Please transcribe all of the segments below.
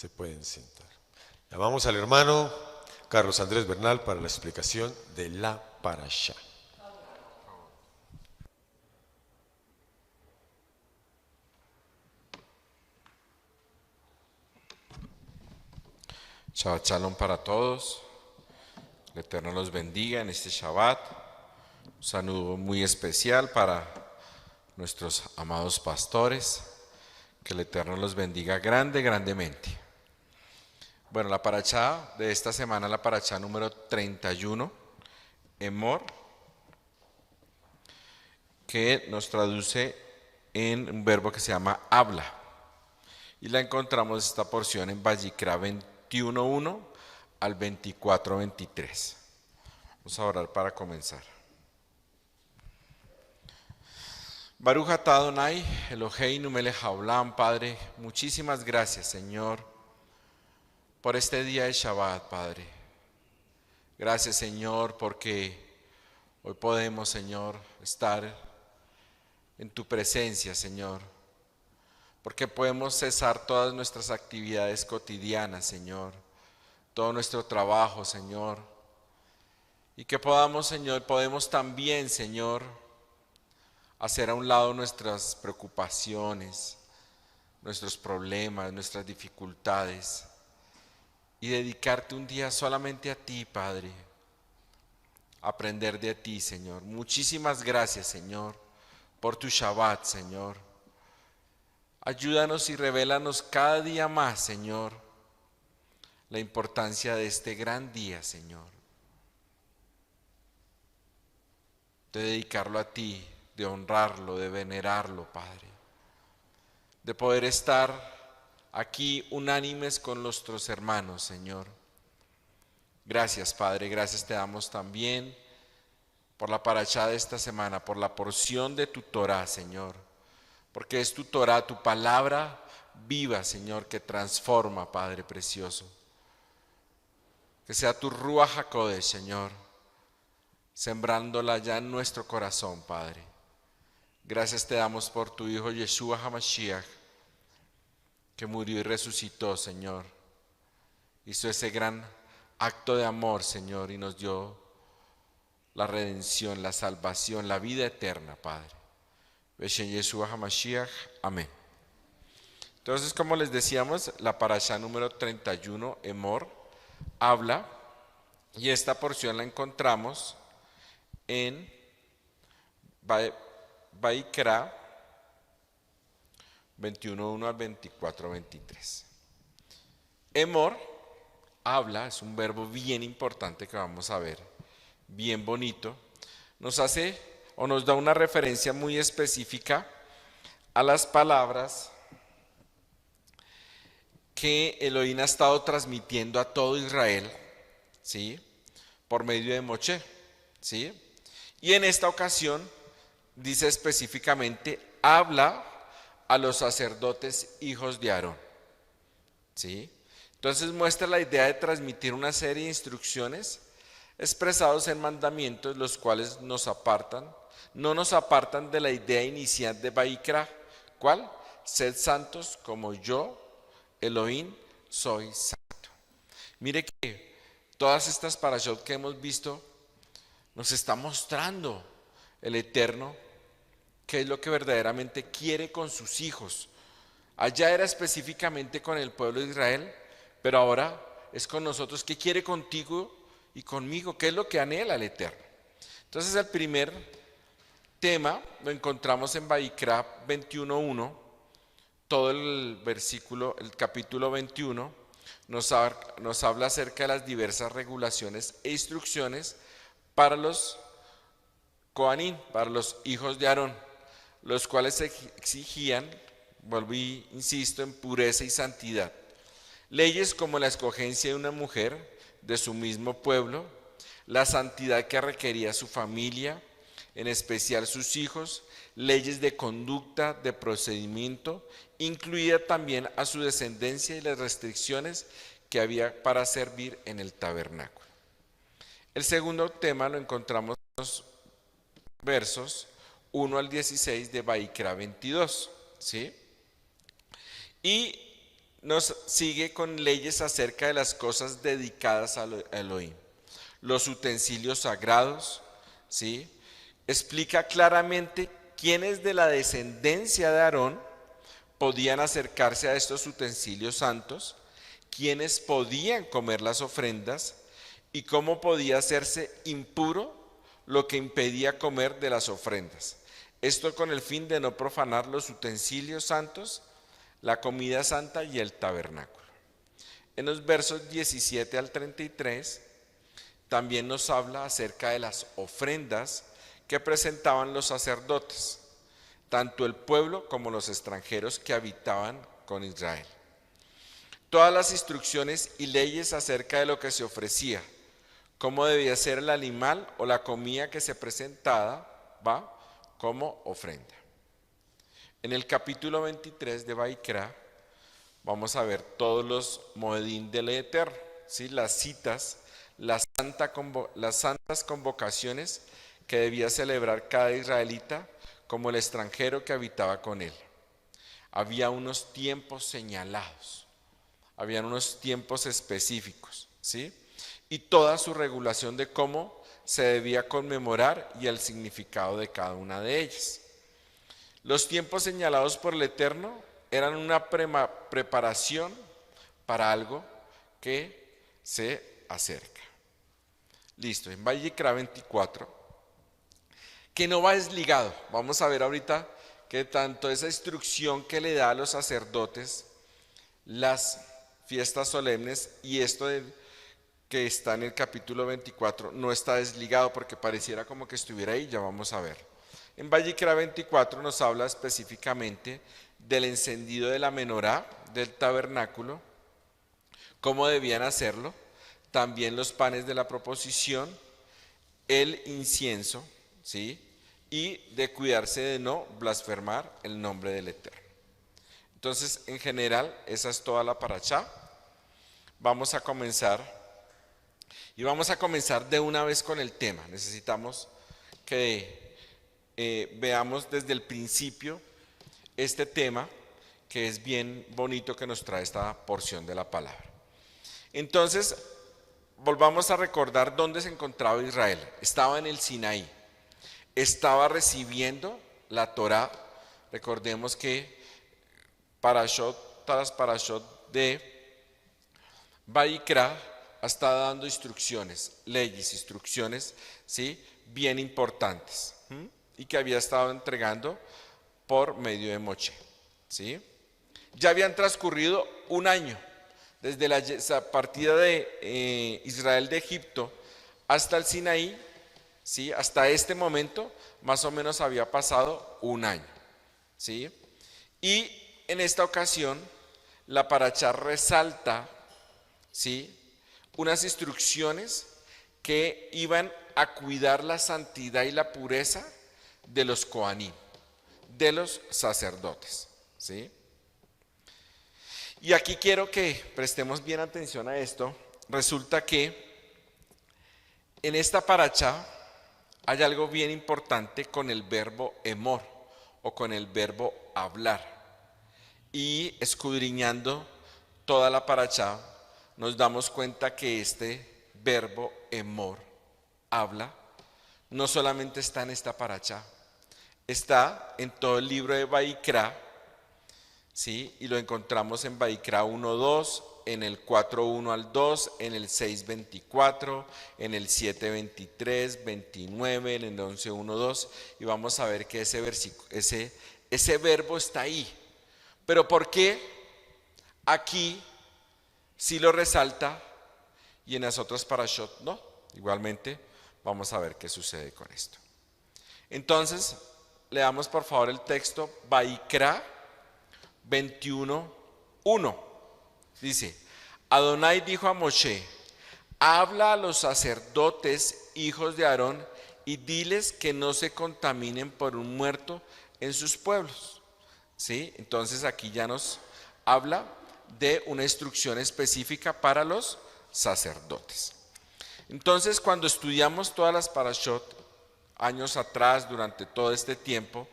Se pueden sentar. Llamamos al hermano Carlos Andrés Bernal para la explicación de la parashá. Shabbat Shalom para todos. El Eterno los bendiga en este Shabbat. Un saludo muy especial para nuestros amados pastores. Que el Eterno los bendiga grandemente. Bueno, la parashá de esta semana, la parashá número 31, Emor, que nos traduce en un verbo que se llama habla. Y la encontramos esta porción en Vayikra 21:1 al 24:23. Vamos a orar para comenzar. Baruch atah Adonai, Eloheinu melech haolam, Padre, muchísimas gracias, Señor, por este día de Shabbat, Padre. Gracias, Señor, porque hoy podemos, Señor, estar en tu presencia, Señor. Porque podemos cesar todas nuestras actividades cotidianas, Señor. Todo nuestro trabajo, Señor. Y que podamos, Señor, podemos también, Señor, hacer a un lado nuestras preocupaciones, nuestros problemas, nuestras dificultades. Y dedicarte un día solamente a ti, Padre. Aprender de ti, Señor. Muchísimas gracias, Señor, por tu Shabbat, Señor. Ayúdanos y revélanos cada día más, Señor, la importancia de este gran día, Señor. De dedicarlo a ti, de honrarlo, de venerarlo, Padre. De poder estar aquí unánimes con nuestros hermanos, Señor. Gracias, Padre, gracias te damos también por la parashá de esta semana, por la porción de tu Torah, Señor. Porque es tu Torah, tu palabra viva, Señor, que transforma, Padre precioso. Que sea tu Ruach HaKodesh, Señor, sembrándola ya en nuestro corazón, Padre. Gracias te damos por tu Hijo Yeshua HaMashiach, que murió y resucitó, Señor. Hizo ese gran acto de amor, Señor, y nos dio la redención, la salvación, la vida eterna, Padre. Beshen Yeshua HaMashiach, amén. Entonces, como les decíamos, la parashá número 31, Emor, habla, y esta porción la encontramos en Vayikra 21:1 al 24:23. Emor habla, es un verbo bien importante que vamos a ver, bien bonito. Nos hace o nos da una referencia muy específica a las palabras que Elohim ha estado transmitiendo a todo Israel, ¿sí? Por medio de Moshe, ¿sí? Y en esta ocasión dice específicamente, habla a los sacerdotes hijos de Aarón, ¿sí? Entonces muestra la idea de transmitir una serie de instrucciones expresados en mandamientos, los cuales no nos apartan de la idea inicial de Vayikra. ¿Cuál? Sed santos como yo, Elohim, soy santo. Mire que todas estas parashot que hemos visto nos está mostrando el Eterno qué es lo que verdaderamente quiere con sus hijos. Allá era específicamente con el pueblo de Israel, pero ahora es con nosotros. ¿Qué quiere contigo y conmigo? ¿Qué es lo que anhela el Eterno? Entonces el primer tema lo encontramos en Vayikra 21:1. Todo el versículo, el capítulo 21, nos habla acerca de las diversas regulaciones e instrucciones para los Coanín, para los hijos de Aarón, los cuales exigían, vuelvo y insisto, en pureza y santidad. Leyes como la escogencia de una mujer de su mismo pueblo, la santidad que requería su familia, en especial sus hijos, leyes de conducta, de procedimiento, incluida también a su descendencia y las restricciones que había para servir en el tabernáculo. El segundo tema lo encontramos en los versos 1 al 16 de Vayikra 22, ¿sí? Y nos sigue con leyes acerca de las cosas dedicadas a Elohim, los utensilios sagrados, ¿sí? Explica claramente quiénes de la descendencia de Aarón podían acercarse a estos utensilios santos, quiénes podían comer las ofrendas y cómo podía hacerse impuro lo que impedía comer de las ofrendas. Esto con el fin de no profanar los utensilios santos, la comida santa y el tabernáculo. En los versos 17 al 33 también nos habla acerca de las ofrendas que presentaban los sacerdotes, tanto el pueblo como los extranjeros que habitaban con Israel. Todas las instrucciones y leyes acerca de lo que se ofrecía, cómo debía ser el animal o la comida que se presentaba como ofrenda. En el capítulo 23 de Baikra vamos a ver todos los moedín del Eterno, ¿sí? Las citas, las santas convocaciones que debía celebrar cada israelita como el extranjero que habitaba con él. Había unos tiempos señalados, habían unos tiempos específicos, ¿sí? Y toda su regulación de cómo se debía conmemorar y el significado de cada una de ellas. Los tiempos señalados por el Eterno eran una preparación para algo que se acerca. Listo, en Vayikra 24, que no va desligado. Vamos a ver ahorita que tanto esa instrucción que le da a los sacerdotes, las fiestas solemnes y esto que está en el capítulo 24 no está desligado porque pareciera como que estuviera ahí, ya vamos a ver. En Vayikra 24 nos habla específicamente del encendido de la menorá del tabernáculo, cómo debían hacerlo, también los panes de la proposición, el incienso, ¿sí? Y de cuidarse de no blasfemar el nombre del Eterno. Entonces, en general, esa es toda la parashá. Vamos a comenzar de una vez con el tema. Necesitamos que veamos desde el principio este tema que es bien bonito que nos trae esta porción de la palabra. Entonces, volvamos a recordar dónde se encontraba Israel. Estaba en el Sinaí, estaba recibiendo la Torá. Recordemos que parashot tras parashot de Vayikra está dando instrucciones, leyes, instrucciones, ¿sí? Bien importantes, y que había estado entregando por medio de Moche, ¿sí? Ya habían transcurrido un año desde la partida de Israel de Egipto hasta el Sinaí, ¿sí? Hasta este momento más o menos había pasado un año, ¿sí? Y en esta ocasión la parashá resalta, ¿sí?, unas instrucciones que iban a cuidar la santidad y la pureza de los Kohanim, de los sacerdotes, ¿sí? Y aquí quiero que prestemos bien atención a esto. Resulta que en esta parashá hay algo bien importante con el verbo emor o con el verbo hablar. Y escudriñando toda la parashá nos damos cuenta que este verbo emor, habla, no solamente está en esta parashá, está en todo el libro de Vayikra, ¿sí? Y lo encontramos en Vayikra 1:2, en el 4:1 al 2, en el 6:24, en el 7:23, 29, en el 11:1-2, y vamos a ver que ese verbo está ahí. Pero ¿por qué aquí sí lo resalta y en las otras parashot no? Igualmente vamos a ver qué sucede con esto. Entonces, leamos por favor el texto Vayikra 21:1. Dice: Adonai dijo a Moshe: habla a los sacerdotes, hijos de Aarón, y diles que no se contaminen por un muerto en sus pueblos. ¿Sí? Entonces aquí ya nos habla de una instrucción específica para los sacerdotes. Entonces, cuando estudiamos todas las parashot años atrás, durante todo este tiempo,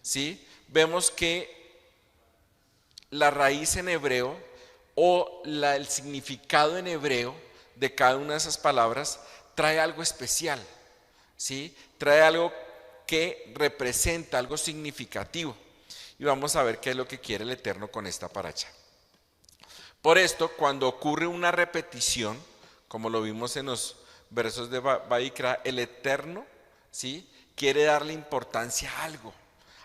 ¿sí?, vemos que la raíz en hebreo o el significado en hebreo de cada una de esas palabras trae algo especial, ¿sí? Trae algo que representa, algo significativo. Y vamos a ver qué es lo que quiere el Eterno con esta paracha. Por esto, cuando ocurre una repetición, como lo vimos en los versos de Vayikra, el Eterno, ¿sí?, quiere darle importancia a algo.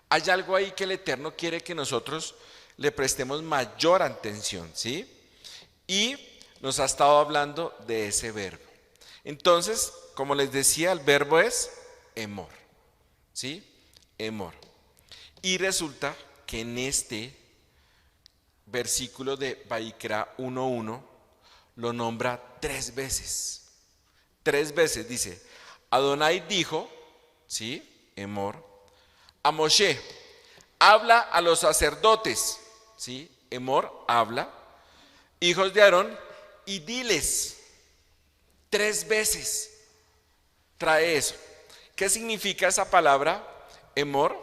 Hay algo ahí que el Eterno quiere que nosotros le prestemos mayor atención, ¿sí? Y nos ha estado hablando de ese verbo. Entonces, como les decía, el verbo es emor, ¿sí? Emor. Y resulta que en este versículo de Vayikra 1:1 lo nombra 3 veces. 3 veces dice, Adonai dijo, ¿sí? Emor, a Moshe, habla a los sacerdotes, ¿sí? Emor, habla, hijos de Aarón, y diles. 3 veces trae eso. ¿Qué significa esa palabra, emor?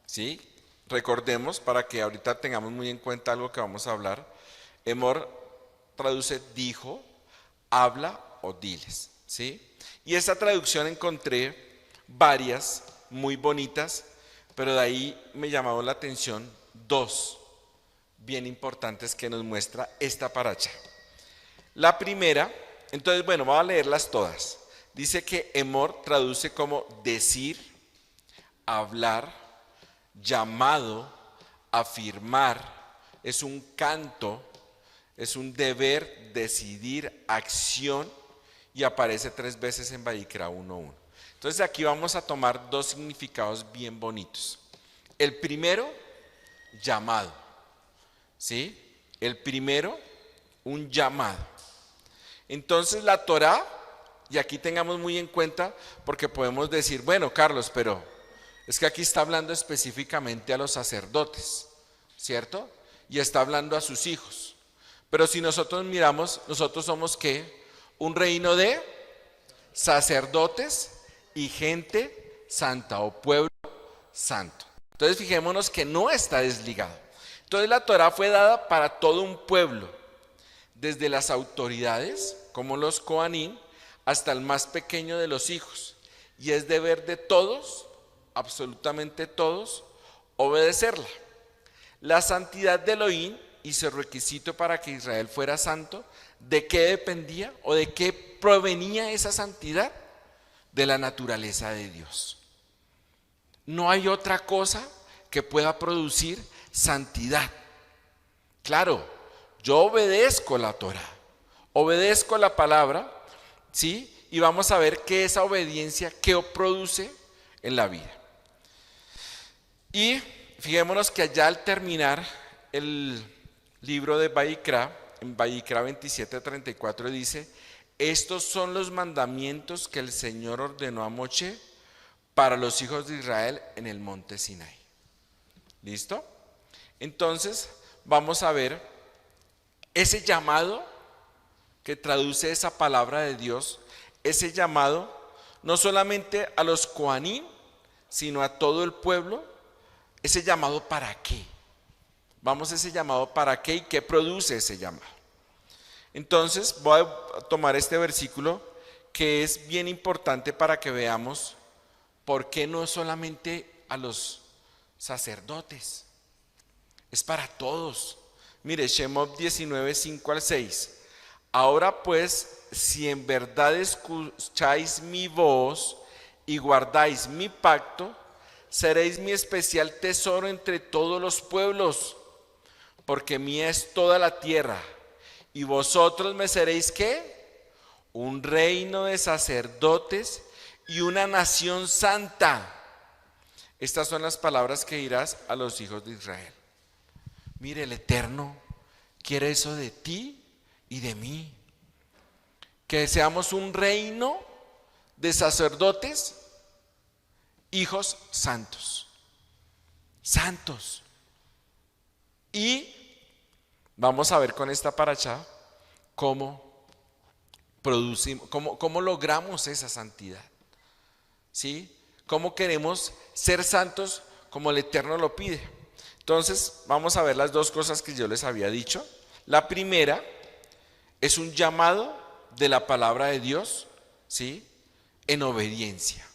¿Sí? Recordemos, para que ahorita tengamos muy en cuenta algo que vamos a hablar. Emor traduce dijo, habla o diles, ¿sí? Y esa traducción encontré varias muy bonitas, pero de ahí me llamó la atención 2 bien importantes que nos muestra esta paracha. La primera, entonces bueno, vamos a leerlas todas. Dice que emor traduce como decir, hablar, llamado, afirmar, es un canto, es un deber, decidir, acción, y aparece 3 veces en Vayikra 1:1. Entonces aquí vamos a tomar 2 significados bien bonitos. El primero, llamado, ¿sí? El primero, un llamado. Entonces la Torá, y aquí tengamos muy en cuenta, porque podemos decir, bueno, Carlos, pero es que aquí está hablando específicamente a los sacerdotes, ¿cierto? Y está hablando a sus hijos. Pero si nosotros miramos, nosotros somos ¿qué? Un reino de sacerdotes y gente santa o pueblo santo. Entonces fijémonos que no está desligado. Entonces la Torá fue dada para todo un pueblo, desde las autoridades, como los Coanín, hasta el más pequeño de los hijos. Y es deber de todos, absolutamente todos, obedecerla. La santidad de Elohim hizo requisito para que Israel fuera santo. ¿De qué dependía o de qué provenía esa santidad? De la naturaleza de Dios. No hay otra cosa que pueda producir santidad. Claro, yo obedezco la Torá, obedezco la palabra, ¿sí? Y vamos a ver que esa obediencia, ¿qué produce en la vida? Y fijémonos que allá al terminar el libro de Vayikra, en Vayikra 27:34 dice, estos son los mandamientos que el Señor ordenó a Moshe para los hijos de Israel en el monte Sinai. ¿Listo? Entonces vamos a ver ese llamado que traduce esa palabra de Dios, ese llamado no solamente a los Coanín, sino a todo el pueblo. Ese llamado ¿para qué? Vamos a ese llamado ¿para qué? ¿Y qué produce ese llamado? Entonces voy a tomar este versículo que es bien importante para que veamos por qué no solamente a los sacerdotes, es para todos. Mire, Shemot 19:5-6. Ahora pues, si en verdad escucháis mi voz y guardáis mi pacto, seréis mi especial tesoro entre todos los pueblos, porque mía es toda la tierra, y vosotros me seréis ¿qué? Un reino de sacerdotes y una nación santa. Estas son las palabras que dirás a los hijos de Israel. Mire, el Eterno quiere eso de ti y de mí. Que seamos un reino de sacerdotes, hijos santos. Santos. Y vamos a ver con esta paracha cómo producimos, cómo logramos esa santidad. ¿Sí? ¿Cómo queremos ser santos como el Eterno lo pide? Entonces, vamos a ver las 2 cosas que yo les había dicho. La primera es un llamado de la palabra de Dios, ¿sí? En obediencia.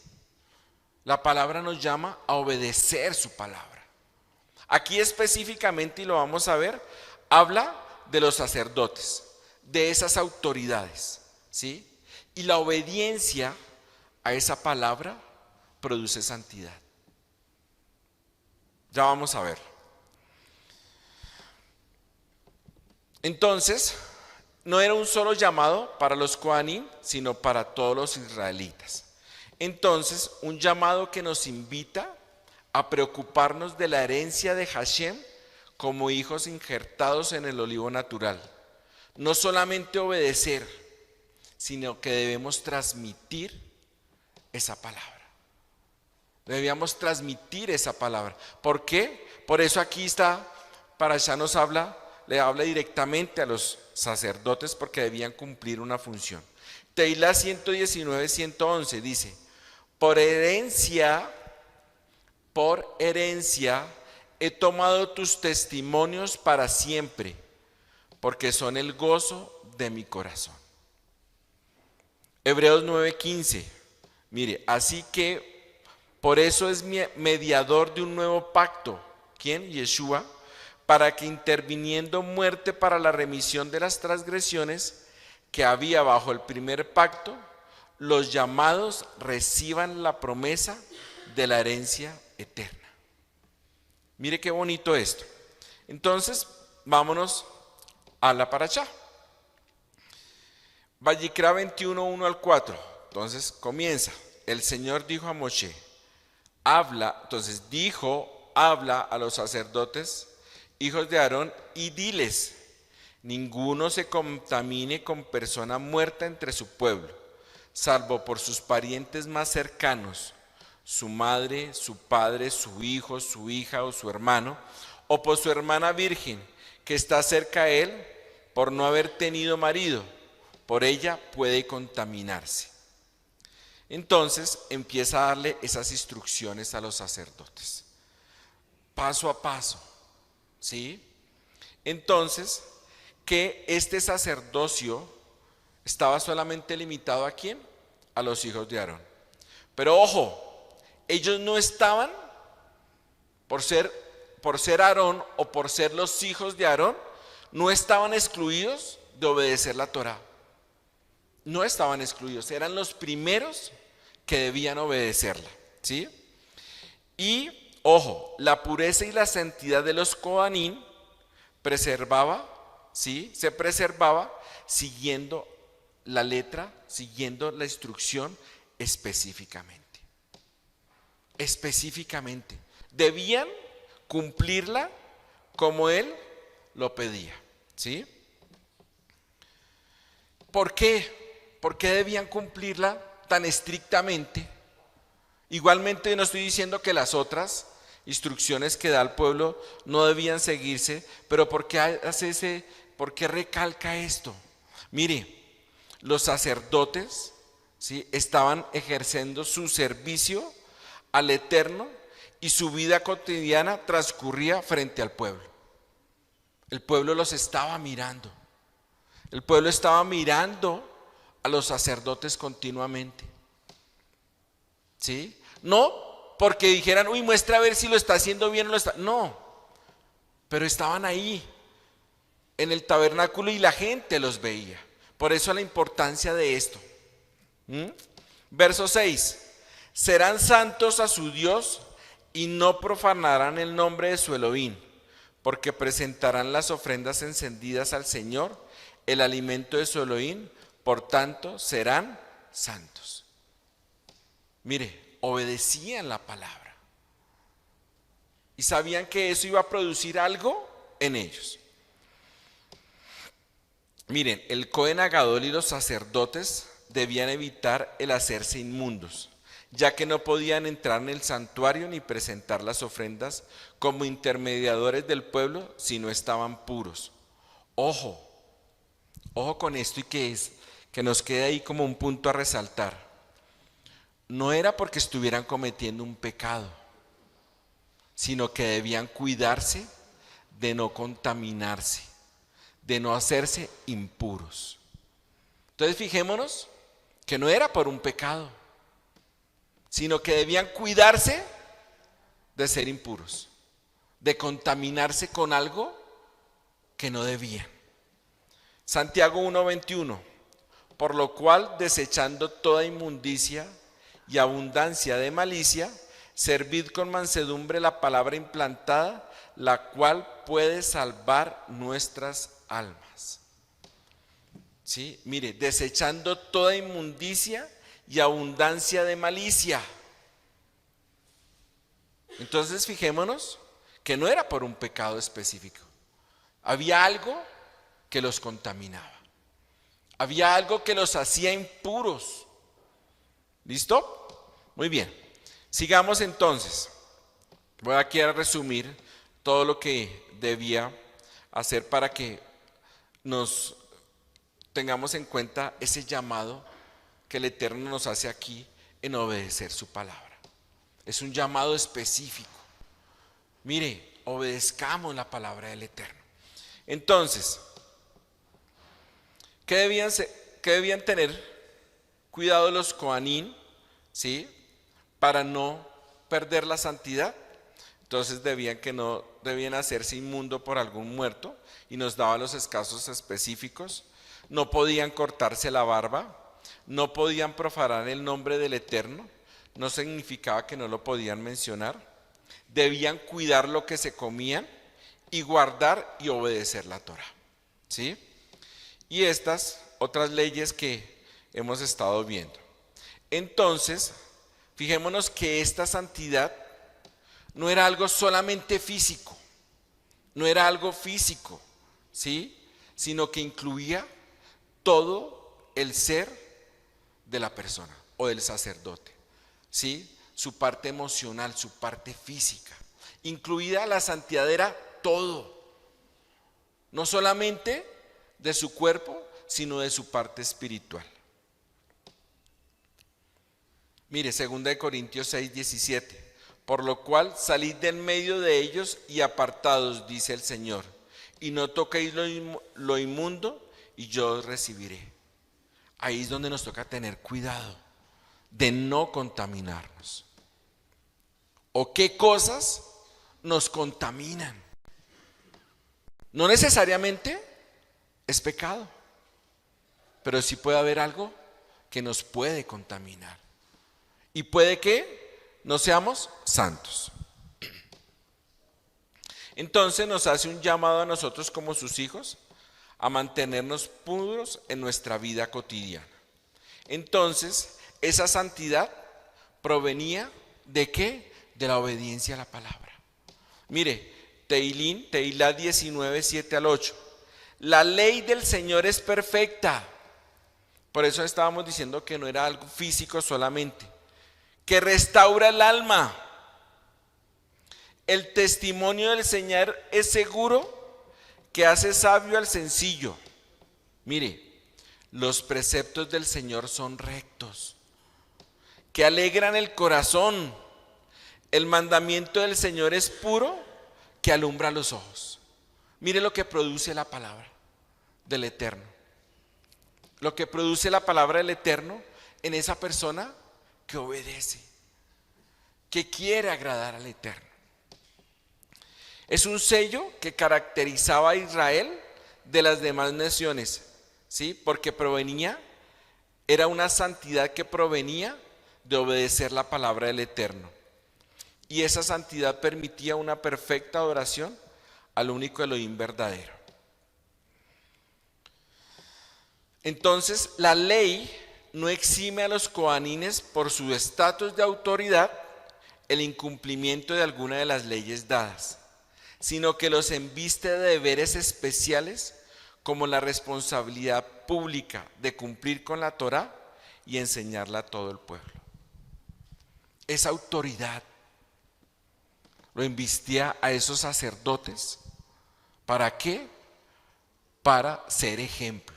La palabra nos llama a obedecer su palabra. Aquí específicamente, y lo vamos a ver, habla de los sacerdotes, de esas autoridades, ¿sí? Y la obediencia a esa palabra produce santidad. Ya vamos a ver. Entonces, no era un solo llamado para los Kohanim, sino para todos los israelitas. Entonces, un llamado que nos invita a preocuparnos de la herencia de Hashem como hijos injertados en el olivo natural. No solamente obedecer, sino que debemos transmitir esa palabra. Debíamos transmitir esa palabra. ¿Por qué? Por eso aquí está, Parashá nos habla, le habla directamente a los sacerdotes porque debían cumplir una función. Teilá 119, 111 dice, por herencia he tomado tus testimonios para siempre, porque son el gozo de mi corazón. Hebreos 9:15, mire, así que por eso es mediador de un nuevo pacto. ¿Quién? Yeshua, para que interviniendo muerte para la remisión de las transgresiones que había bajo el primer pacto, los llamados reciban la promesa de la herencia eterna. Mire qué bonito esto. Entonces, vámonos a la Parashá. Vayikra 21, 1 al 4. Entonces comienza. El Señor dijo a Moshe, habla a los sacerdotes, hijos de Aarón, y diles, ninguno se contamine con persona muerta entre su pueblo, salvo por sus parientes más cercanos, su madre, su padre, su hijo, su hija o su hermano, o por su hermana virgen, que está cerca a él, por no haber tenido marido, por ella puede contaminarse. Entonces empieza a darle esas instrucciones a los sacerdotes, paso a paso, ¿sí? Entonces, que este sacerdocio estaba solamente limitado ¿a quién? A los hijos de Aarón. Pero ojo, ellos no estaban, por ser Aarón o por ser los hijos de Aarón, no estaban excluidos de obedecer la Torá. No estaban excluidos, eran los primeros que debían obedecerla, ¿sí? Y, ojo, la pureza y la santidad de los Kohanim se preservaba siguiendo la letra, siguiendo la instrucción específicamente. Específicamente. Debían cumplirla como él lo pedía, ¿sí? ¿Por qué? ¿Por qué debían cumplirla tan estrictamente? Igualmente no estoy diciendo que las otras instrucciones que da el pueblo no debían seguirse, pero ¿por qué recalca esto? Mire, los sacerdotes, ¿sí?, estaban ejerciendo su servicio al Eterno y su vida cotidiana transcurría frente al pueblo. El pueblo los estaba mirando. El pueblo estaba mirando a los sacerdotes continuamente. ¿Sí? No porque dijeran, uy, muestra a ver si lo está haciendo bien o lo está. No, pero estaban ahí en el tabernáculo y la gente los veía. Por eso la importancia de esto. Verso 6. Serán santos a su Dios y no profanarán el nombre de su Elohim, porque presentarán las ofrendas encendidas al Señor, el alimento de su Elohim, por tanto serán santos. Mire, obedecían la palabra y sabían que eso iba a producir algo en ellos. Miren, el Cohen Agadol y los sacerdotes debían evitar el hacerse inmundos, ya que no podían entrar en el santuario ni presentar las ofrendas como intermediadores del pueblo si no estaban puros. Ojo con esto y que nos quede ahí como un punto a resaltar. No era porque estuvieran cometiendo un pecado, sino que debían cuidarse de no contaminarse, de no hacerse impuros. Entonces fijémonos que no era por un pecado, sino que debían cuidarse de ser impuros, de contaminarse con algo que no debían. Santiago 1:21, por lo cual, desechando toda inmundicia y abundancia de malicia, servid con mansedumbre la palabra implantada, la cual puede salvar nuestras almas. ¿Sí? Mire, desechando toda inmundicia y abundancia de malicia. Entonces fijémonos que no era por un pecado específico. Había algo que los contaminaba. Había algo que los hacía impuros. ¿Listo? Muy bien. Sigamos entonces. Voy aquí a resumir todo lo que debía hacer para que nos tengamos en cuenta ese llamado que el Eterno nos hace aquí en obedecer su palabra. Es un llamado específico. Mire, obedezcamos la palabra del Eterno. Entonces, ¿qué debían tener cuidado los coanín, ¿sí? Para no perder la santidad. Entonces no debían hacerse inmundo por algún muerto, y nos daba los casos específicos. No podían cortarse la barba, no podían profanar el nombre del Eterno, no significaba que no lo podían mencionar. Debían cuidar lo que se comían y guardar y obedecer la Torá, ¿sí? Y estas otras leyes que hemos estado viendo. Entonces, fijémonos que esta santidad no era algo solamente físico, no era algo físico, ¿sí? Sino que incluía todo el ser de la persona o del sacerdote, ¿sí? Su parte emocional, su parte física. Incluida la santidad era todo, no solamente de su cuerpo, sino de su parte espiritual. Mire, 2 Corintios 6:17, por lo cual salid del medio de ellos y apartados, dice el Señor, y no toquéis lo inmundo, y yo os recibiré. Ahí es donde nos toca tener cuidado de no contaminarnos. ¿O qué cosas nos contaminan? No necesariamente es pecado, pero sí puede haber algo que nos puede contaminar. Y puede que no seamos santos. Entonces nos hace un llamado a nosotros como sus hijos a mantenernos puros en nuestra vida cotidiana. Entonces, esa santidad provenía ¿de qué? De la obediencia a la palabra. Mire, Teilá 19, 7 al 8. La ley del Señor es perfecta. Por eso estábamos diciendo que no era algo físico solamente, que restaura el alma. El testimonio del Señor es seguro, que hace sabio al sencillo. Mire, los preceptos del Señor son rectos, que alegran el corazón. El mandamiento del Señor es puro, que alumbra los ojos. Mire lo que produce la palabra del Eterno. Lo que produce la palabra del Eterno en esa persona que obedece, que quiere agradar al Eterno. Es un sello que caracterizaba a Israel de las demás naciones, ¿sí? Porque era una santidad que provenía de obedecer la palabra del Eterno. Y esa santidad permitía una perfecta adoración al único Elohim verdadero. Entonces, la ley no exime a los coanines por su estatus de autoridad el incumplimiento de alguna de las leyes dadas, sino que los embiste de deberes especiales como la responsabilidad pública de cumplir con la Torá y enseñarla a todo el pueblo. Esa autoridad lo embistía a esos sacerdotes. ¿Para qué? Para ser ejemplo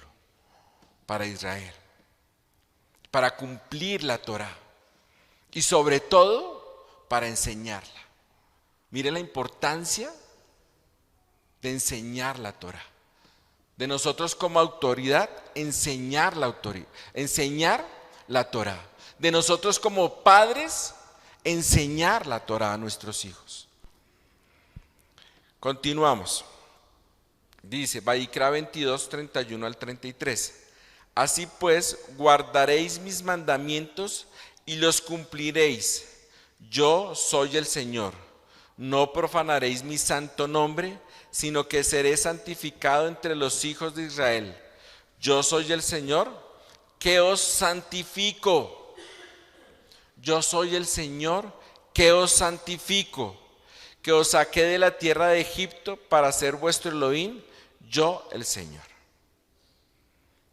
para Israel, para cumplir la Torá y sobre todo para enseñarla. Mire la importancia de enseñar la Torá, De nosotros como autoridad, enseñar la Torá. De nosotros como padres, enseñar la Torá a nuestros hijos. Continuamos. Dice, Vayikra 22, 31 al 33. Así pues, guardaréis mis mandamientos y los cumpliréis. Yo soy el Señor. No profanaréis mi santo nombre, sino que seré santificado entre los hijos de Israel. Yo soy el Señor, que os santifico. Yo soy el Señor, que os santifico, que os saqué de la tierra de Egipto para ser vuestro Elohim, yo el Señor.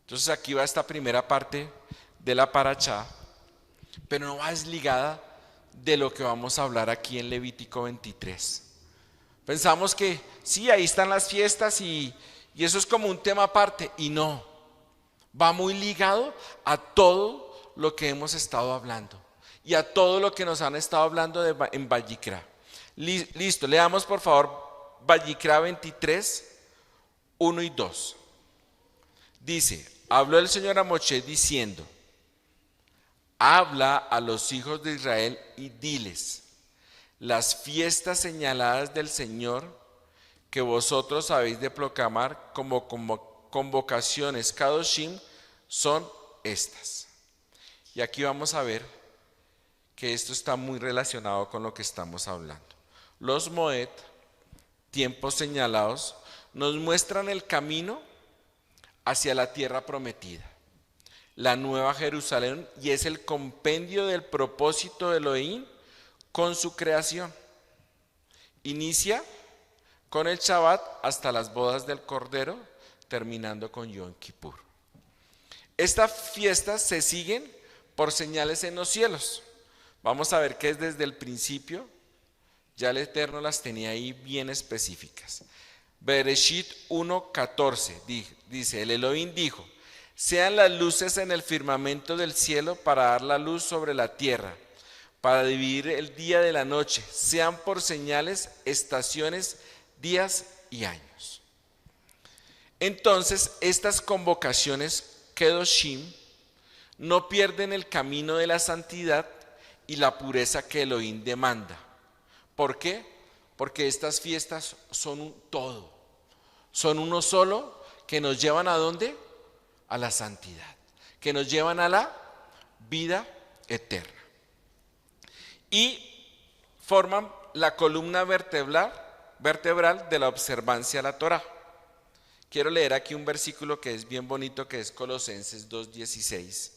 Entonces aquí va esta primera parte de la parashá, pero no va desligada de lo que vamos a hablar aquí en Levítico 23. Pensamos que sí, ahí están las fiestas y eso es como un tema aparte, y no, va muy ligado a todo lo que hemos estado hablando y a todo lo que nos han estado hablando en Vayikra. Listo, leamos por favor Vayikra 23, 1 y 2. Dice, habló el Señor a Moshe diciendo, habla a los hijos de Israel y diles, las fiestas señaladas del Señor que vosotros habéis de proclamar como convocaciones Kadoshim son estas. Y aquí vamos a ver que esto está muy relacionado con lo que estamos hablando. Los Moed, tiempos señalados, nos muestran el camino hacia la tierra prometida, la nueva Jerusalén, y es el compendio del propósito de Elohim con su creación. Inicia con el Shabbat hasta las bodas del Cordero, terminando con Yom Kippur. Estas fiestas se siguen por señales en los cielos. Vamos a ver que es desde el principio, ya el Eterno las tenía ahí bien específicas. Bereshit 1:14 dice, el Elohim dijo, sean las luces en el firmamento del cielo para dar la luz sobre la tierra, para dividir el día de la noche, sean por señales, estaciones, días y años. Entonces, estas convocaciones Kedoshim no pierden el camino de la santidad y la pureza que Elohim demanda. ¿Por qué? Porque estas fiestas son un todo, son uno solo que nos llevan ¿a dónde? A la santidad, que nos llevan a la vida eterna. Y forman la columna vertebral de la observancia a la Torá. Quiero leer aquí un versículo que es bien bonito, que es Colosenses 2:16.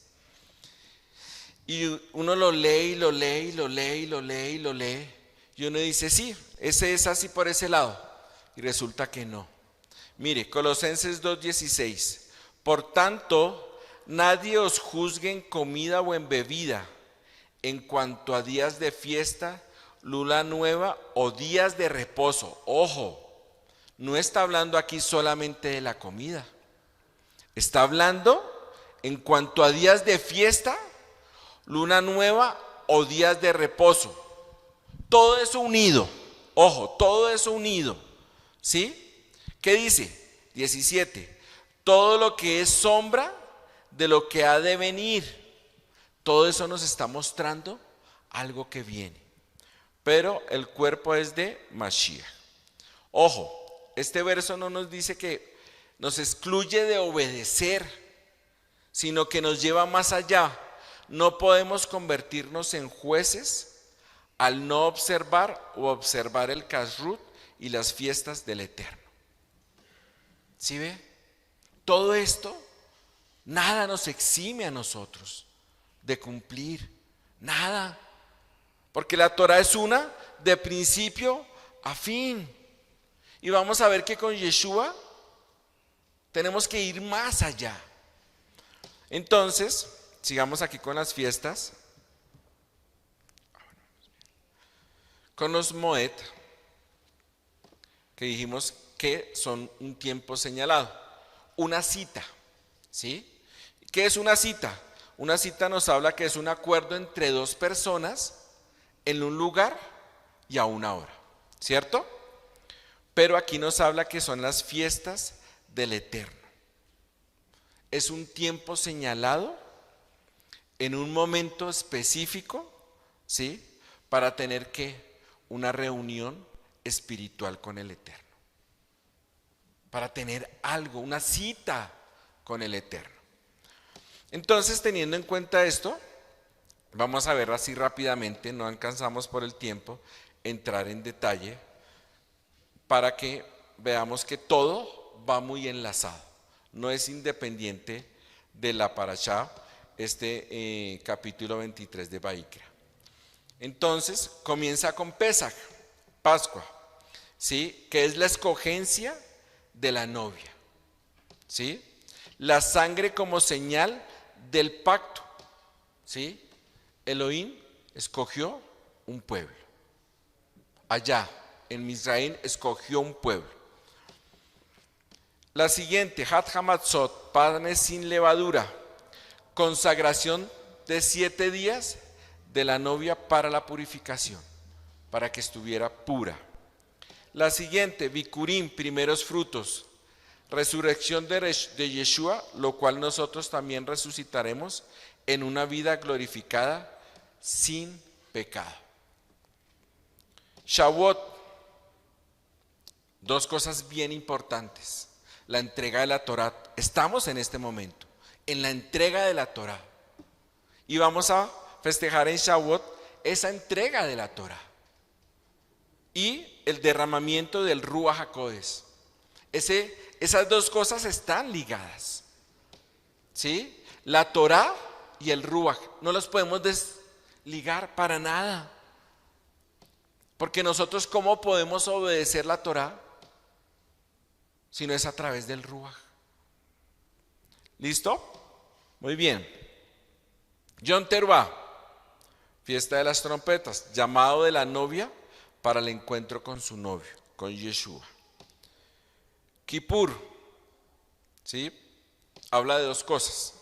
Y uno lo lee y lo lee y lo lee y lo lee y lo lee. Y uno dice, sí, ese es así por ese lado. Y resulta que no. Mire, Colosenses 2:16. Por tanto, nadie os juzgue en comida o en bebida, en cuanto a días de fiesta, luna nueva o días de reposo. Ojo, no está hablando aquí solamente de la comida. Está hablando en cuanto a días de fiesta, luna nueva o días de reposo. Todo eso unido. Ojo, todo eso unido. ¿Sí? ¿Qué dice? 17. Todo lo que es sombra de lo que ha de venir. Todo eso nos está mostrando algo que viene. Pero el cuerpo es de Mashiach. Ojo, este verso no nos dice que nos excluye de obedecer, sino que nos lleva más allá. No podemos convertirnos en jueces al no observar o observar el Kashrut y las fiestas del Eterno. ¿Sí ve? Todo esto, nada nos exime a nosotros de cumplir, nada. Porque la Torah es una de principio a fin. Y vamos a ver que con Yeshua tenemos que ir más allá. Entonces, sigamos aquí con las fiestas. Con los Moed, que dijimos que son un tiempo señalado. Una cita, ¿sí? ¿Qué es una cita? Una cita nos habla que es un acuerdo entre dos personas en un lugar y a una hora, ¿cierto? Pero aquí nos habla que son las fiestas del Eterno. es un tiempo señalado en un momento específico, ¿sí? Para tener una reunión espiritual con el Eterno. Para tener algo, una cita con el Eterno. Entonces, teniendo en cuenta esto, vamos a ver así rápidamente, no alcanzamos por el tiempo entrar en detalle para que veamos que todo va muy enlazado, no es independiente de la parashá, capítulo 23 de Vaikra. Entonces comienza con Pesaj, Pascua, ¿sí? Que es la escogencia de la novia, ¿sí? La sangre como señal del pacto, ¿sí? Elohim escogió un pueblo. Allá, en Misraín, escogió un pueblo. La siguiente, Hat Hamatzot, panes sin levadura, consagración de 7 días de la novia para la purificación, para que estuviera pura. La siguiente, Bikurim, primeros frutos, resurrección de Yeshua, lo cual nosotros también resucitaremos en una vida glorificada sin pecado. Shavuot, 2 cosas bien importantes. La entrega de la Torá. Estamos en este momento, en la entrega de la Torá. Y vamos a festejar en Shavuot esa entrega de la Torá. Y el derramamiento del Ruach HaKodesh. Esas 2 cosas están ligadas, ¿sí? La Torá y el Ruach. No los podemos desligar para nada. Porque nosotros, ¿cómo podemos obedecer la Torá? Si no es a través del Ruach. ¿Listo? Muy bien. Yom Teruah, fiesta de las trompetas, llamado de la novia para el encuentro con su novio, con Yeshua. Kippur, ¿sí? Habla de 2 cosas: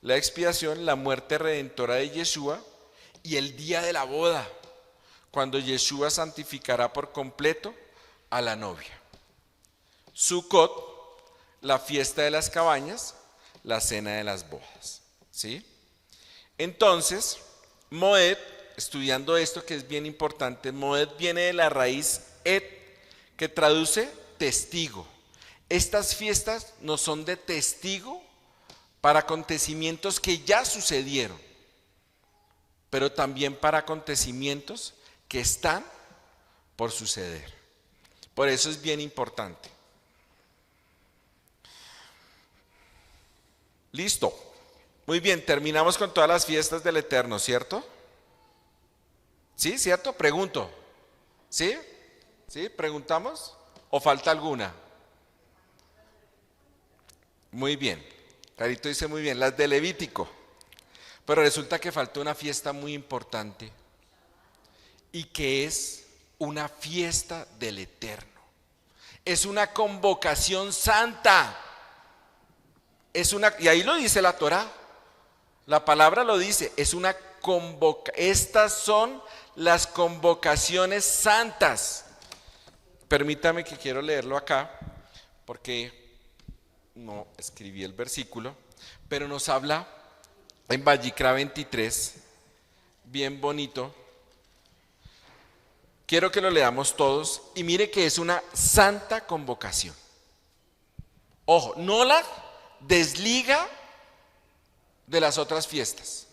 la expiación, la muerte redentora de Yeshua, y el día de la boda, cuando Yeshua santificará por completo a la novia. Sukkot, la fiesta de las cabañas, la cena de las bodas, ¿sí? Entonces, Moed, estudiando esto que es bien importante, Moed viene de la raíz et, que traduce testigo. Estas fiestas no son de testigo para acontecimientos que ya sucedieron, pero también para acontecimientos que están por suceder. Por eso es bien importante. Listo. Muy bien, terminamos con todas las fiestas del Eterno, ¿cierto? ¿Sí? ¿Cierto? Pregunto. ¿Sí? ¿Sí? ¿Preguntamos? ¿O falta alguna? Muy bien. Carito dice muy bien, las de Levítico. Pero resulta que faltó una fiesta muy importante y que es una fiesta del Eterno. Es una convocación santa. Y ahí lo dice la Torá. La palabra lo dice, es una estas son las convocaciones santas. Permítame que quiero leerlo acá, porque no escribí el versículo, pero nos habla en Vallicra 23, bien bonito. Quiero que lo leamos todos y mire que es una santa convocación. Ojo, no la desliga de las otras fiestas,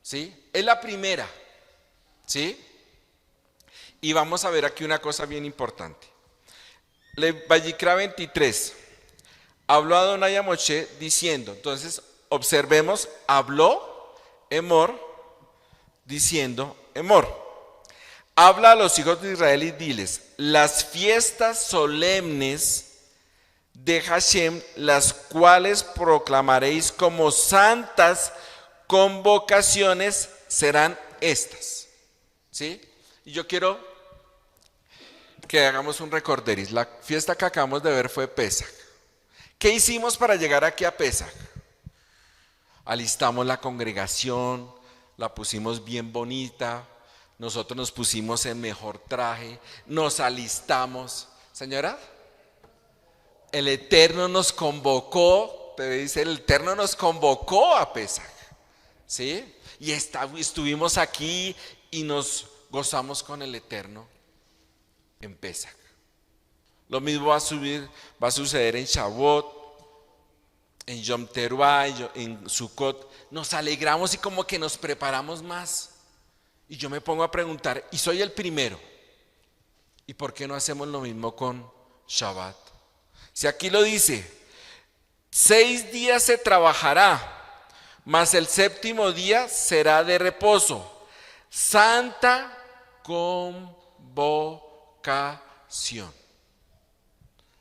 ¿sí? Es la primera, ¿sí? Y vamos a ver aquí una cosa bien importante. Vallicra 23, habló Adonai a Moshe diciendo, entonces observemos, habló Emor diciendo, Emor, habla a los hijos de Israel y diles, las fiestas solemnes de Hashem, las cuales proclamaréis como santas convocaciones, serán estas, ¿sí? Y yo quiero que hagamos un recorderis. La fiesta que acabamos de ver fue Pesaj. ¿Qué hicimos para llegar aquí a Pesaj? Alistamos la congregación, la pusimos bien bonita, nosotros nos pusimos en mejor traje, nos alistamos. Señora, el Eterno nos convocó pero dice, el Eterno nos convocó a Pesaj, ¿sí? Y estuvimos aquí y nos gozamos con el Eterno en Pesaj. Lo mismo va a suceder en Shavuot, en Yom Teruah, en Sukkot. Nos alegramos y como que nos preparamos más. Y yo me pongo a preguntar, y soy el primero, ¿y por qué no hacemos lo mismo con Shabbat? Si aquí lo dice, 6 días se trabajará, mas el séptimo día será de reposo. Santa convocación.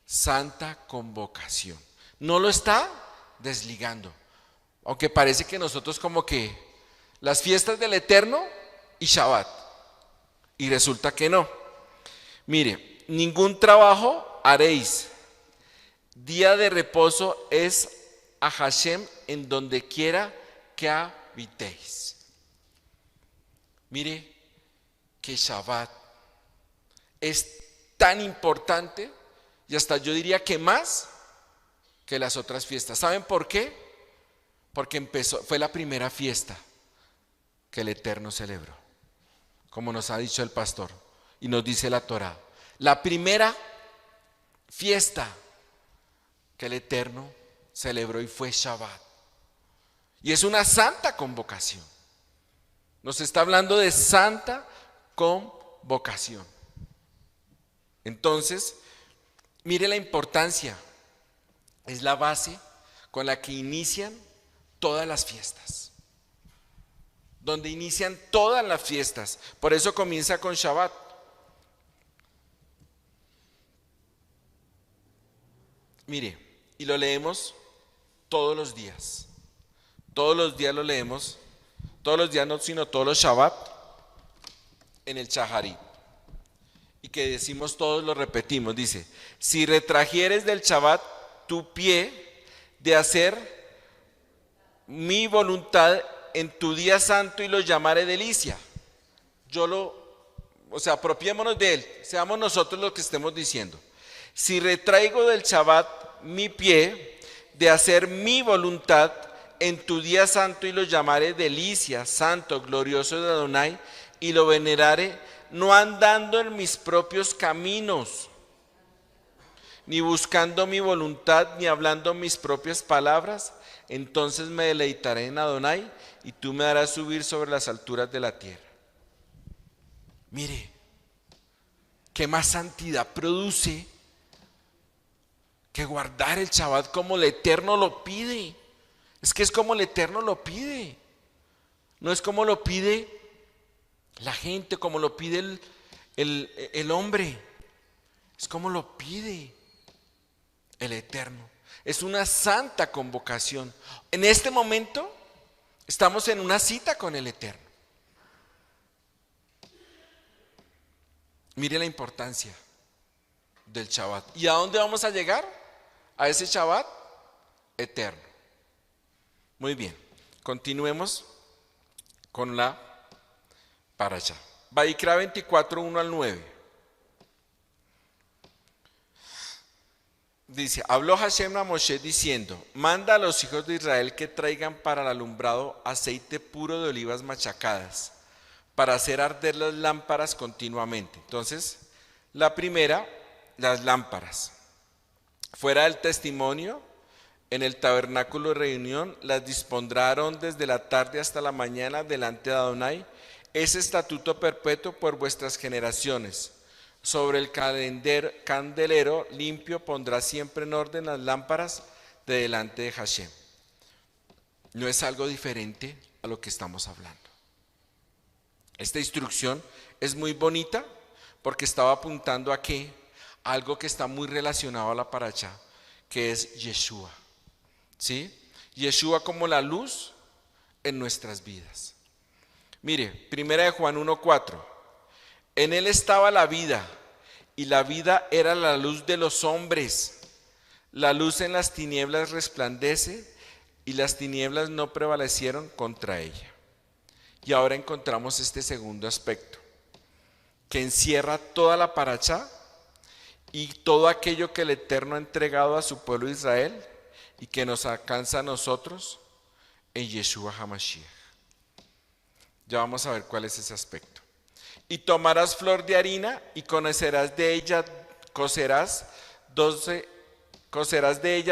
Santa convocación. No lo está desligando. Aunque parece que nosotros como que las fiestas del Eterno y Shabbat. Y resulta que no. Mire, ningún trabajo haréis. Día de reposo es a Hashem en donde quiera que habitéis. Mire que Shabbat es tan importante y hasta yo diría que más que las otras fiestas. ¿Saben por qué? Porque fue la primera fiesta que el Eterno celebró, como nos ha dicho el pastor y nos dice la Torá. La primera fiesta que el Eterno celebró y fue Shabbat. Y es una santa convocación. Nos está hablando de santa convocación. Entonces, mire la importancia. Es la base con la que inician todas las fiestas. Donde inician todas las fiestas. Por eso comienza con Shabbat. Mire, y lo leemos todos los días. Todos los días lo leemos. Todos los días no, sino todos los Shabbat en el Shaharit. Y que decimos todos, lo repetimos. Dice, si retrajeres del Shabbat tu pie de hacer mi voluntad en tu día santo y lo llamaré delicia. Apropiémonos de él, seamos nosotros los que estemos diciendo. Si retraigo del Shabbat mi pie de hacer mi voluntad en tu día santo y lo llamaré delicia, santo, glorioso de Adonai, y lo veneraré, no andando en mis propios caminos, ni buscando mi voluntad, ni hablando mis propias palabras, entonces me deleitaré en Adonai, y tú me harás subir sobre las alturas de la tierra. Mire, ¿qué más santidad produce que guardar el Shabbat como el Eterno lo pide? Es que es como el Eterno lo pide. No es como lo pide la gente, como lo pide el hombre. Es como lo pide el Eterno. Es una santa convocación. En este momento estamos en una cita con el Eterno. Mire la importancia del Shabbat. ¿Y a dónde vamos a llegar? A ese Shabbat eterno. Muy bien, continuemos con la parashá. Vaikra 24, 1 al 9. Dice, habló Hashem a Moshe diciendo, manda a los hijos de Israel que traigan para el alumbrado aceite puro de olivas machacadas, para hacer arder las lámparas continuamente. Entonces, la primera, las lámparas. Fuera del testimonio, en el tabernáculo de reunión, las dispondrán desde la tarde hasta la mañana delante de Adonai. Es estatuto perpetuo por vuestras generaciones. Sobre el candelero limpio pondrá siempre en orden las lámparas de delante de Hashem. No es algo diferente a lo que estamos hablando. Esta instrucción es muy bonita porque estaba apuntando a qué, algo que está muy relacionado a la parashá, que es Yeshua. ¿Sí? Yeshua como la luz en nuestras vidas. Mire, primera de Juan 1:4. En él estaba la vida, y la vida era la luz de los hombres. La luz en las tinieblas resplandece, y las tinieblas no prevalecieron contra ella. Y ahora encontramos este segundo aspecto, que encierra toda la parashá y todo aquello que el Eterno ha entregado a su pueblo Israel, y que nos alcanza a nosotros en Yeshua HaMashiach. Ya vamos a ver cuál es ese aspecto. Y tomarás flor de harina y cocerás de ella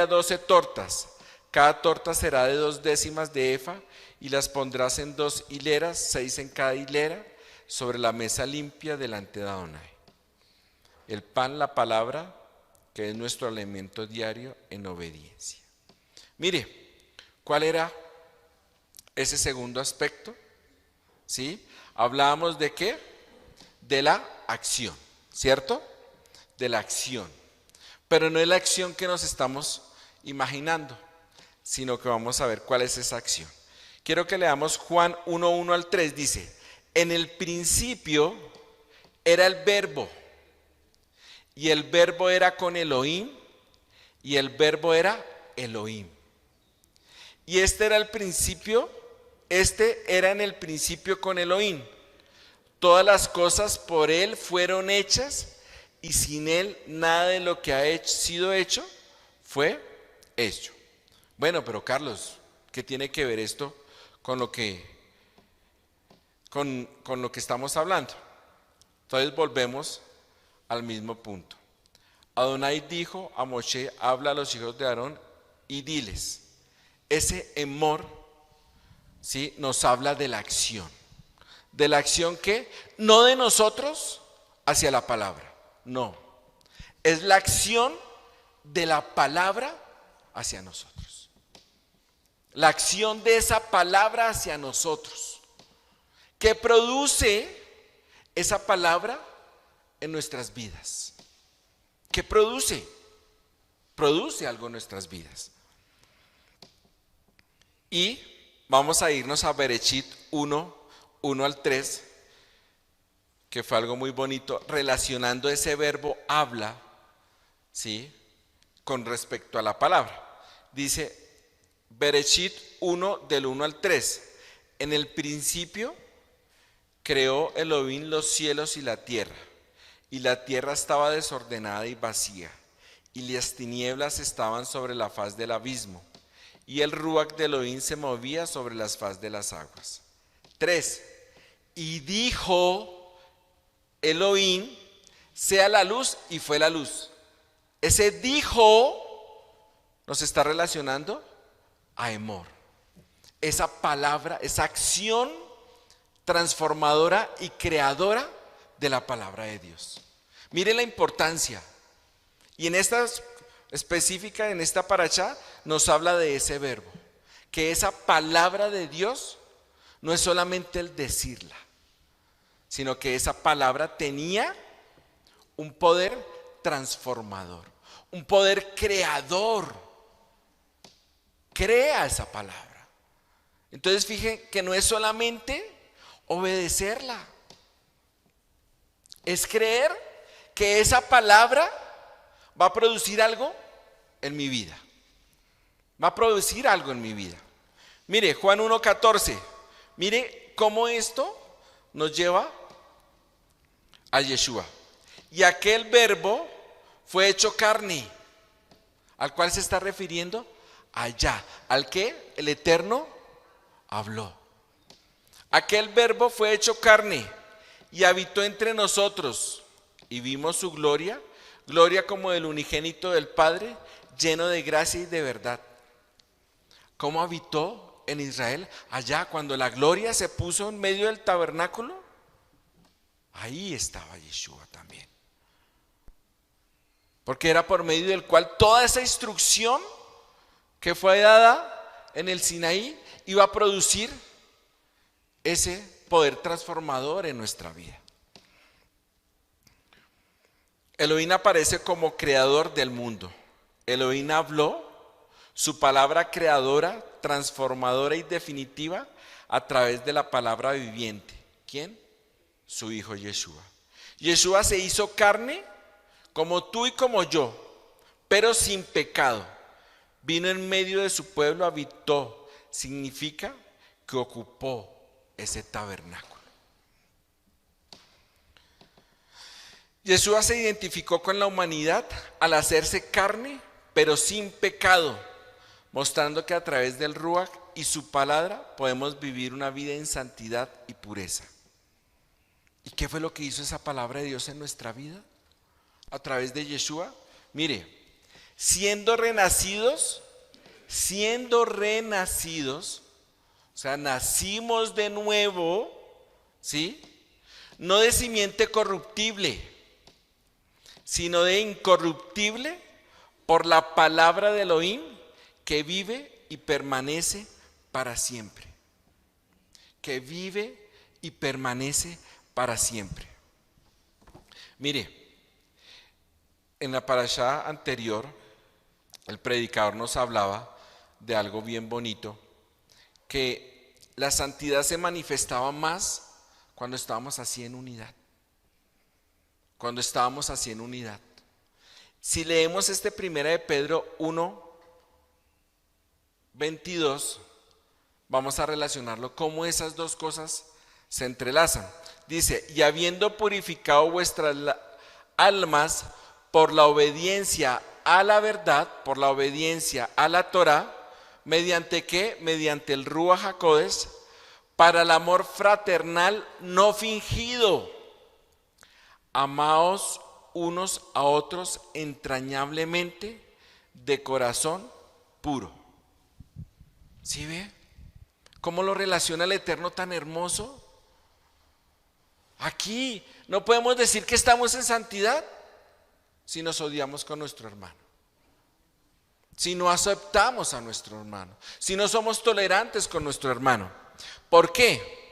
12 tortas. Cada torta será de 2 décimas de efa y las pondrás en 2 hileras, 6 en cada hilera, sobre la mesa limpia delante de Adonai. El pan, la palabra, que es nuestro alimento diario en obediencia. Mire, ¿cuál era ese segundo aspecto? ¿Sí? Hablábamos de qué? De la acción, ¿cierto? De la acción. Pero no es la acción que nos estamos imaginando, sino que vamos a ver cuál es esa acción. Quiero que leamos Juan 1:1 al 3. Dice, en el principio era el verbo, y el verbo era con Elohim, y el verbo era Elohim. Y este era en el principio con Elohim. Todas las cosas por él fueron hechas, y sin él nada de lo que ha sido hecho fue hecho. Bueno, pero Carlos, ¿qué tiene que ver esto con lo que estamos hablando? Entonces volvemos al mismo punto. Adonai dijo a Moshe, habla a los hijos de Aarón y diles. Ese emor, ¿sí?, nos habla de la acción. De la acción que, no de nosotros hacia la palabra, no. Es la acción de la palabra hacia nosotros. La acción de esa palabra hacia nosotros. ¿Qué produce esa palabra en nuestras vidas? ¿Qué produce? Produce algo en nuestras vidas. Y vamos a irnos a Bereshit 1 al 3, que fue algo muy bonito, relacionando ese verbo habla, ¿sí?, con respecto a la palabra. Dice Bereshit 1 del 1 al 3. En el principio creó Elohim los cielos y la tierra estaba desordenada y vacía, y las tinieblas estaban sobre la faz del abismo, y el ruach de Elohim se movía sobre las faz de las aguas. 3. Y dijo Elohim, sea la luz, y fue la luz. Ese dijo nos está relacionando a Emor. Esa palabra, esa acción transformadora y creadora de la palabra de Dios. Mire la importancia. Y en esta específica, en esta parashá, nos habla de ese verbo. Que esa palabra de Dios no es solamente el decirla, sino que esa palabra tenía un poder transformador, un poder creador. Crea esa palabra. Entonces fíjense que no es solamente obedecerla, es creer que esa palabra va a producir algo en mi vida. Va a producir algo en mi vida. Mire, Juan 1:14. Mire cómo esto nos lleva a Yeshua. Y aquel verbo fue hecho carne. ¿Al cual se está refiriendo? Allá. ¿Al que el Eterno habló? Aquel verbo fue hecho carne y habitó entre nosotros. Y vimos su gloria, gloria como del unigénito del Padre, lleno de gracia y de verdad. ¿Cómo habitó en Israel? Allá, cuando la gloria se puso en medio del tabernáculo, ahí estaba Yeshua también. Porque era por medio del cual toda esa instrucción que fue dada en el Sinaí iba a producir ese poder transformador en nuestra vida. Elohim aparece como creador del mundo. Elohim habló su palabra creadora, transformadora y definitiva a través de la palabra viviente. ¿Quién? Su hijo Yeshua. Yeshua se hizo carne como tú y como yo, pero sin pecado. Vino en medio de su pueblo, habitó. Significa que ocupó ese tabernáculo. Yeshua se identificó con la humanidad al hacerse carne, pero sin pecado, mostrando que a través del Ruach y su palabra podemos vivir una vida en santidad y pureza. ¿Y qué fue lo que hizo esa palabra de Dios en nuestra vida? A través de Yeshua. Mire, siendo renacidos, o sea, nacimos de nuevo, ¿sí? No de simiente corruptible, sino de incorruptible por la palabra de Elohim que vive y permanece para siempre. Que vive y permanece para siempre. Mire, en la parashá anterior, el predicador nos hablaba de algo bien bonito, que la santidad se manifestaba más cuando estábamos así en unidad. Cuando estábamos así en unidad. Si leemos primera de Pedro 1:22, vamos a relacionarlo cómo esas dos cosas se entrelazan. Dice, y habiendo purificado vuestras almas por la obediencia a la verdad, por la obediencia a la Torá, ¿mediante qué? Mediante el Ruach HaKodesh, para el amor fraternal no fingido. Amaos unos a otros entrañablemente de corazón puro. ¿Sí ve? ¿Cómo lo relaciona el Eterno tan hermoso? Aquí no podemos decir que estamos en santidad si nos odiamos con nuestro hermano, si no aceptamos a nuestro hermano, si no somos tolerantes con nuestro hermano. ¿Por qué?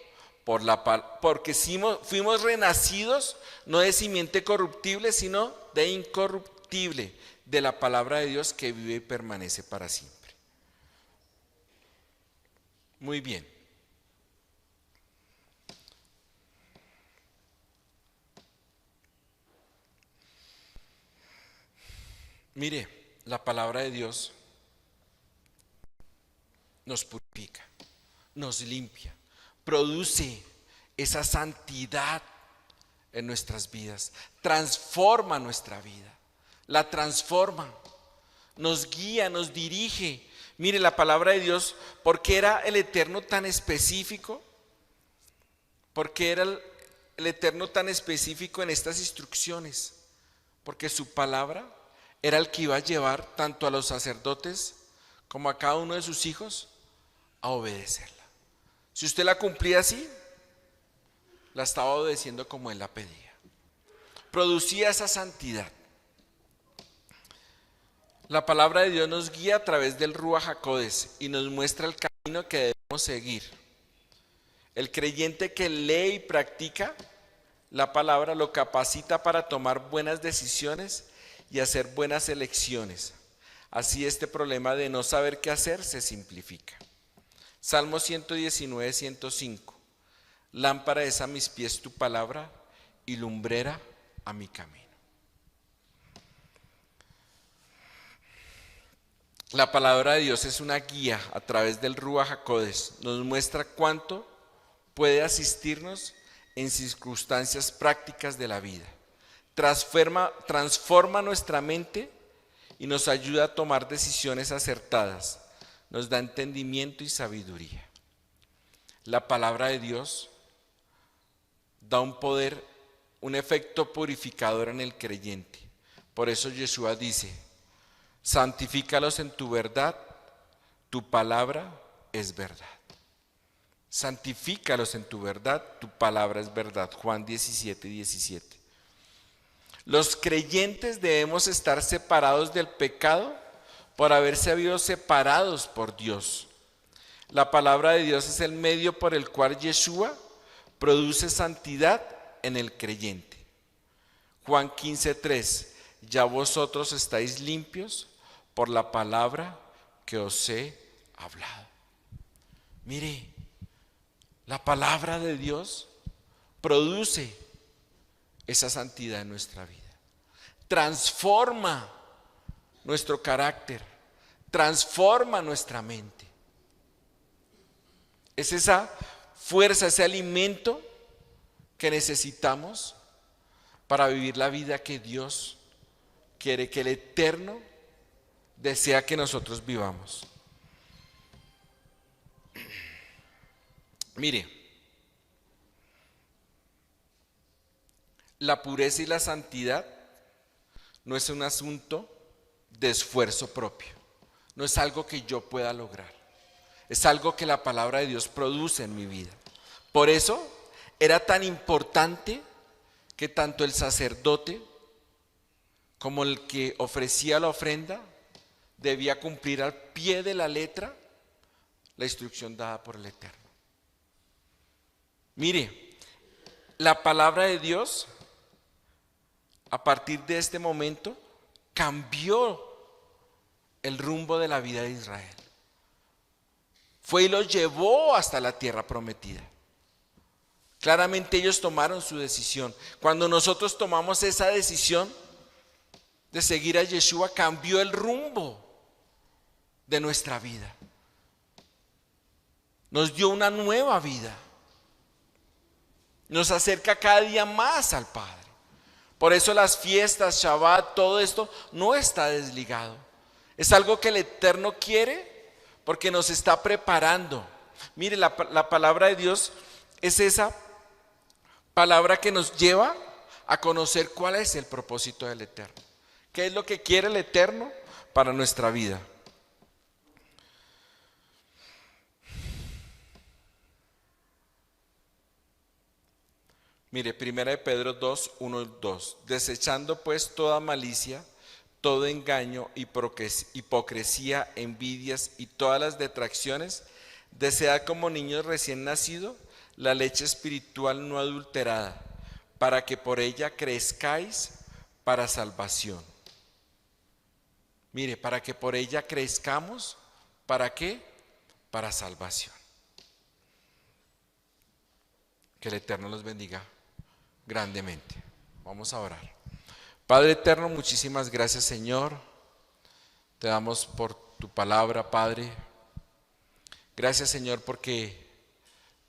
Porque fuimos renacidos no de simiente corruptible, sino de incorruptible, de la palabra de Dios que vive y permanece para siempre. Muy bien. Mire, la palabra de Dios nos purifica, nos limpia, produce esa santidad en nuestras vidas, transforma nuestra vida, la transforma, nos guía, nos dirige. Mire, la palabra de Dios, ¿por qué era el Eterno tan específico? ¿Por qué era el Eterno tan específico en estas instrucciones? Porque su palabra era el que iba a llevar tanto a los sacerdotes como a cada uno de sus hijos a obedecerla. Si usted la cumplía así, la estaba obedeciendo como Él la pedía. Producía esa santidad. La palabra de Dios nos guía a través del Ruach HaKodesh y nos muestra el camino que debemos seguir. El creyente que lee y practica la palabra lo capacita para tomar buenas decisiones y hacer buenas elecciones. Así este problema de no saber qué hacer se simplifica. Salmo 119, 105. Lámpara es a mis pies tu palabra y lumbrera a mi camino. La palabra de Dios es una guía a través del Ruach HaKodesh. Nos muestra cuánto puede asistirnos en circunstancias prácticas de la vida. Transforma nuestra mente y nos ayuda a tomar decisiones acertadas. Nos da entendimiento y sabiduría. La palabra de Dios da un poder, un efecto purificador en el creyente. Por eso Yeshua dice, santifícalos en tu verdad, tu palabra es verdad. Santifícalos en tu verdad, tu palabra es verdad. Juan 17, 17. Los creyentes debemos estar separados del pecado por haber sido separados por Dios. La palabra de Dios es el medio por el cual Yeshua produce santidad en el creyente. Juan 15:3, ya vosotros estáis limpios por la palabra que os he hablado. Mire, la palabra de Dios produce esa santidad en nuestra vida. Transforma nuestro carácter, transforma nuestra mente. Es esa fuerza, ese alimento que necesitamos para vivir la vida que Dios quiere, que el Eterno desea que nosotros vivamos. Mire, la pureza y la santidad no es un asunto de esfuerzo propio, no es algo que yo pueda lograr, es algo que la palabra de Dios produce en mi vida. Por eso era tan importante que tanto el sacerdote como el que ofrecía la ofrenda debía cumplir al pie de la letra la instrucción dada por el Eterno. Mire, la palabra de Dios a partir de este momento cambió el rumbo de la vida de Israel. Fue y los llevó hasta la tierra prometida. Claramente ellos tomaron su decisión. Cuando nosotros tomamos esa decisión de seguir a Yeshua, cambió el rumbo de nuestra vida. Nos dio una nueva vida. Nos acerca cada día más al Padre. Por eso las fiestas, Shabbat, todo esto no está desligado. Es algo que el Eterno quiere porque nos está preparando. Mire, la palabra de Dios es esa palabra que nos lleva a conocer cuál es el propósito del Eterno. ¿Qué es lo que quiere el Eterno para nuestra vida? Mire, 1 Pedro 2, 1, 2. Desechando pues toda malicia, todo engaño, hipocresía, envidias y todas las detracciones, desead como niños recién nacidos la leche espiritual no adulterada, para que por ella crezcáis para salvación. Mire, para que por ella crezcamos, ¿para qué? Para salvación. Que el Eterno los bendiga grandemente. Vamos a orar. Padre eterno, muchísimas gracias, Señor. Te damos por tu palabra, Padre. Gracias, Señor, porque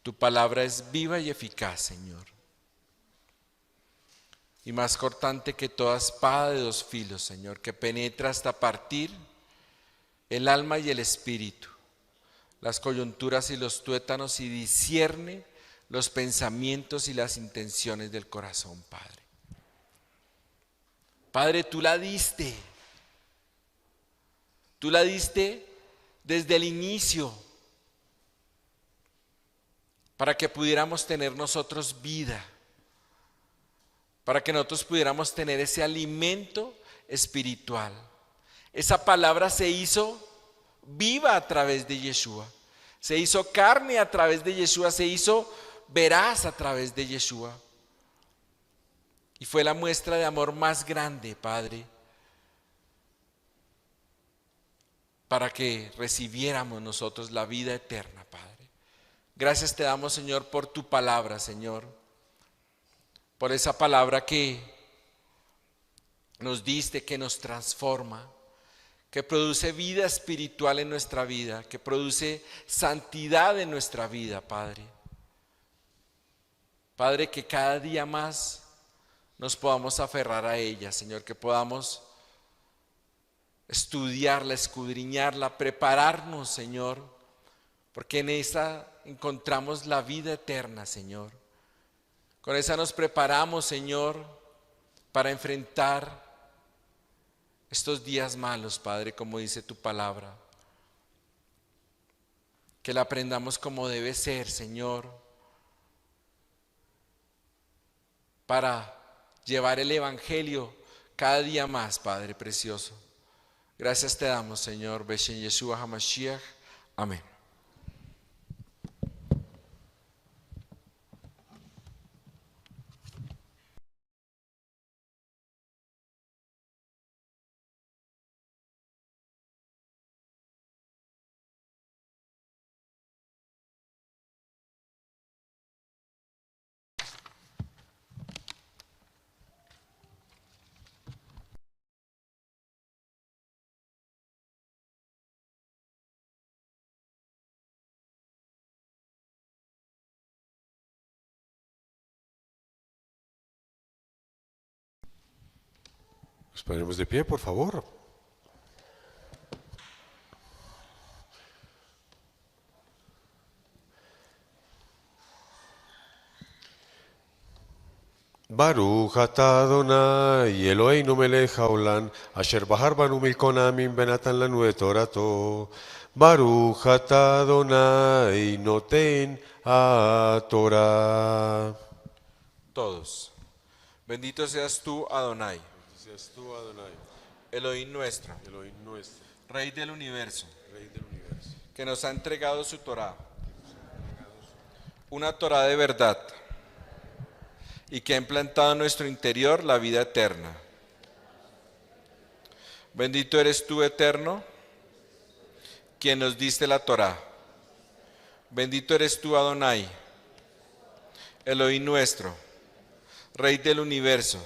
tu palabra es viva y eficaz, Señor. Y más cortante que toda espada de dos filos, Señor, que penetra hasta partir el alma y el espíritu, las coyunturas y los tuétanos, y discierne los pensamientos y las intenciones del corazón, Padre. Padre, tú la diste desde el inicio, para que pudiéramos tener nosotros vida, para que nosotros pudiéramos tener ese alimento espiritual. Esa palabra se hizo viva a través de Yeshua, se hizo carne a través de Yeshua, se hizo veraz a través de Yeshua. Y fue la muestra de amor más grande, Padre, para que recibiéramos nosotros la vida eterna, Padre. Gracias te damos, Señor, por tu palabra, Señor, por esa palabra que nos diste, que nos transforma, que produce vida espiritual en nuestra vida, que produce santidad en nuestra vida, Padre. Padre, que cada día más nos podamos aferrar a ella, Señor, que podamos estudiarla, escudriñarla, prepararnos, Señor, porque en esa encontramos la vida eterna, Señor. Con esa nos preparamos, Señor, para enfrentar estos días malos, Padre, como dice tu palabra. Que la aprendamos como debe ser, Señor, para llevar el evangelio cada día más, Padre precioso. Gracias te damos, Señor. Beshen Yeshua HaMashiach. Amén. Nos ponemos de pie, por favor. Baruch atah Adonai Eloheinu melech haolam asher bahar banu milkonamim benatan lanu et torato. Baruch atah Adonai noten haTorah. Todos. Bendito seas tú, Adonai, Seas tú, Adonai, Elohim nuestro, Elohim nuestro, Rey del universo, Rey del universo, que nos ha entregado su Torá, una Torá de verdad, y que ha implantado en nuestro interior la vida eterna. Bendito eres tú, Eterno, quien nos diste la Torá. Bendito eres tú, Adonai, Elohim nuestro, Rey del universo,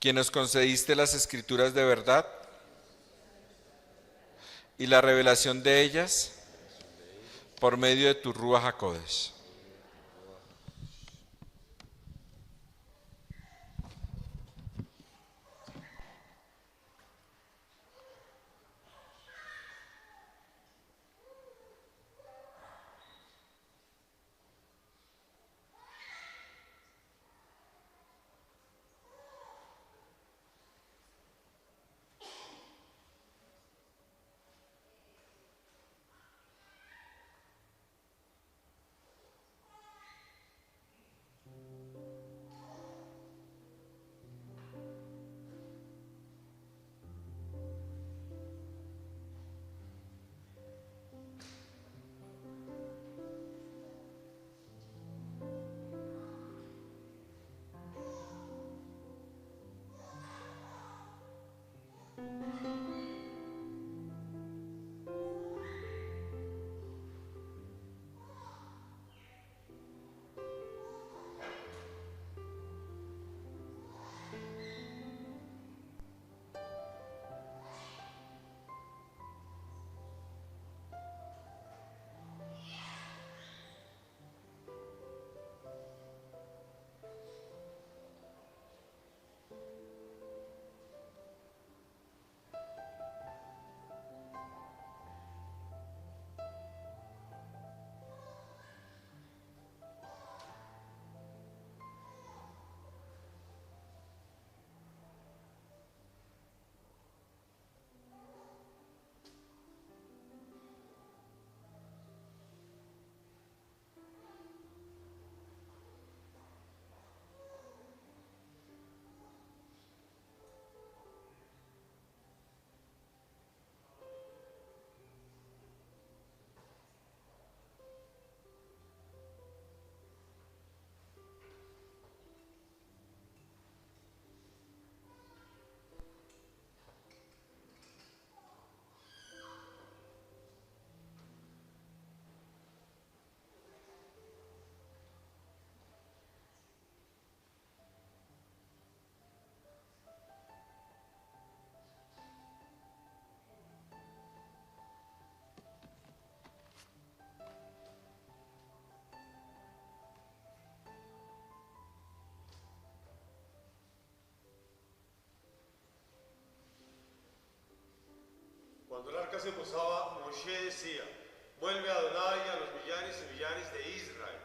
quien nos concediste las escrituras de verdad y la revelación de ellas por medio de tu Ruach HaKodesh. Cuando el arca se posaba, Moshe decía, vuelve a Adonai a los millares y millares de Israel.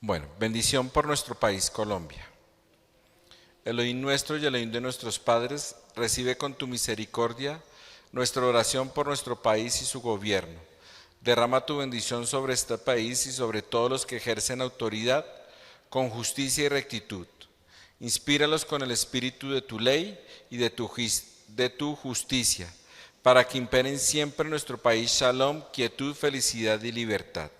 Bueno, bendición por nuestro país, Colombia. Elohim nuestro y Elohim de nuestros padres, recibe con tu misericordia nuestra oración por nuestro país y su gobierno. Derrama tu bendición sobre este país y sobre todos los que ejercen autoridad con justicia y rectitud. Inspíralos con el espíritu de tu ley y de tu justicia, para que imperen siempre en nuestro país shalom, quietud, felicidad y libertad.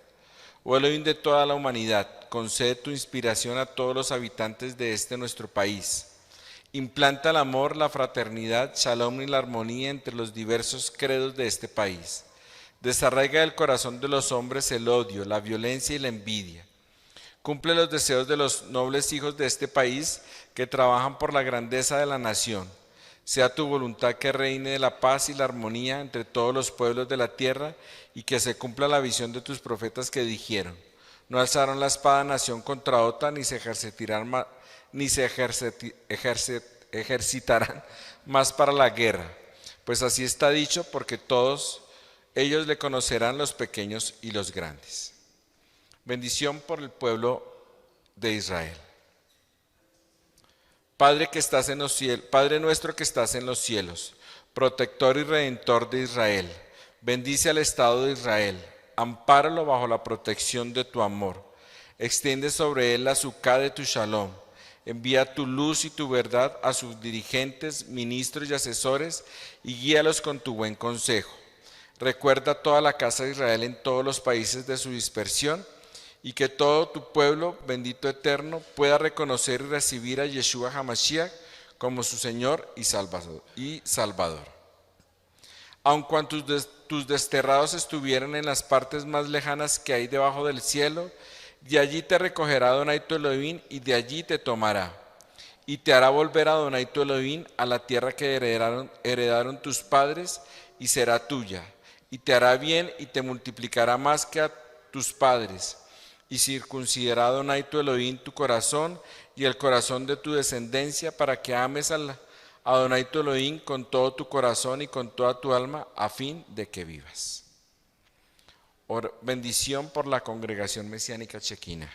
Oh Elohim de toda la humanidad, concede tu inspiración a todos los habitantes de este nuestro país. Implanta el amor, la fraternidad, shalom y la armonía entre los diversos credos de este país. Desarraiga del corazón de los hombres el odio, la violencia y la envidia. Cumple los deseos de los nobles hijos de este país que trabajan por la grandeza de la nación. Sea tu voluntad que reine la paz y la armonía entre todos los pueblos de la tierra y que se cumpla la visión de tus profetas que dijeron: no alzaron la espada nación contra otra, ni se ejercitarán más para la guerra. Pues así está dicho, porque todos ellos le conocerán, los pequeños y los grandes. Bendición por el pueblo de Israel. Padre que estás en los cielos, Padre nuestro que estás en los cielos, protector y redentor de Israel, bendice al Estado de Israel, ampáralo bajo la protección de tu amor, extiende sobre él la sucá de tu shalom, envía tu luz y tu verdad a sus dirigentes, ministros y asesores, y guíalos con tu buen consejo. Recuerda toda la casa de Israel en todos los países de su dispersión, y que todo tu pueblo, bendito eterno, pueda reconocer y recibir a Yeshua HaMashiach como su Señor y Salvador. Aun cuando tus desterrados estuvieran en las partes más lejanas que hay debajo del cielo, de allí te recogerá Adonai tu Elohim y de allí te tomará. Y te hará volver a Adonai tu Elohim a la tierra que heredaron tus padres, y será tuya. Y te hará bien y te multiplicará más que a tus padres. Y circuncidará Adonai tu Elohim tu corazón y el corazón de tu descendencia, para que ames a Adonai tu Elohim con todo tu corazón y con toda tu alma, a fin de que vivas. Bendición por la congregación mesiánica Chequina.